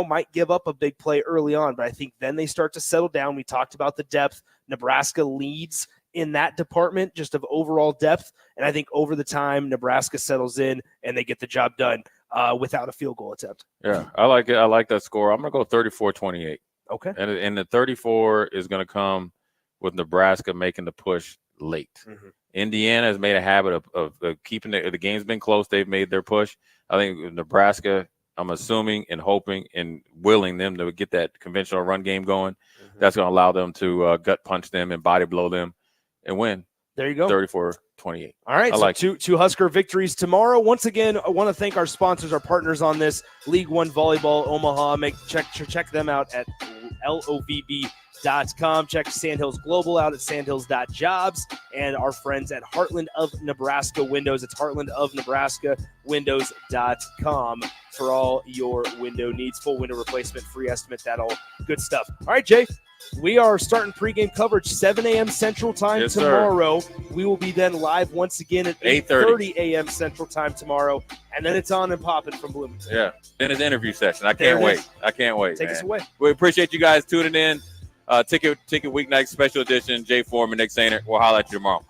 might give up a big play early on, but I think then they start to settle down. We talked about the depth. Nebraska leads in that department, just of overall depth. And I think over the time, Nebraska settles in and they get the job done without a field goal attempt. Yeah, I like it. I like that score. I'm going to go 34-28. Okay. And the 34 is going to come with Nebraska making the push late. Indiana has made a habit of keeping the game's been close. They've made their push. I think Nebraska, I'm assuming and hoping and willing them to get that conventional run game going. That's going to allow them to gut punch them and body blow them and win. There you go. 34-28. All right. I like two Husker victories tomorrow. Once again, I want to thank our sponsors, our partners on this, League One Volleyball Omaha. Check them out at LOVB.com. Check Sandhills Global out at sandhills.jobs, and our friends at Heartland of Nebraska Windows. It's heartlandofnebraskawindows.com for all your window needs, full window replacement, free estimate, that all good stuff. All right, Jay, we are starting pregame coverage 7 a.m. Central Time tomorrow. We will be then live once again at 8:30 a.m. Central Time tomorrow, and then it's on and popping from Bloomington. Yeah, then it's interview session. I can't wait. Take us away. We appreciate you guys tuning in. Ticket Weeknight Special Edition, Jay Foreman, Nick Sainer. We'll holler at you tomorrow.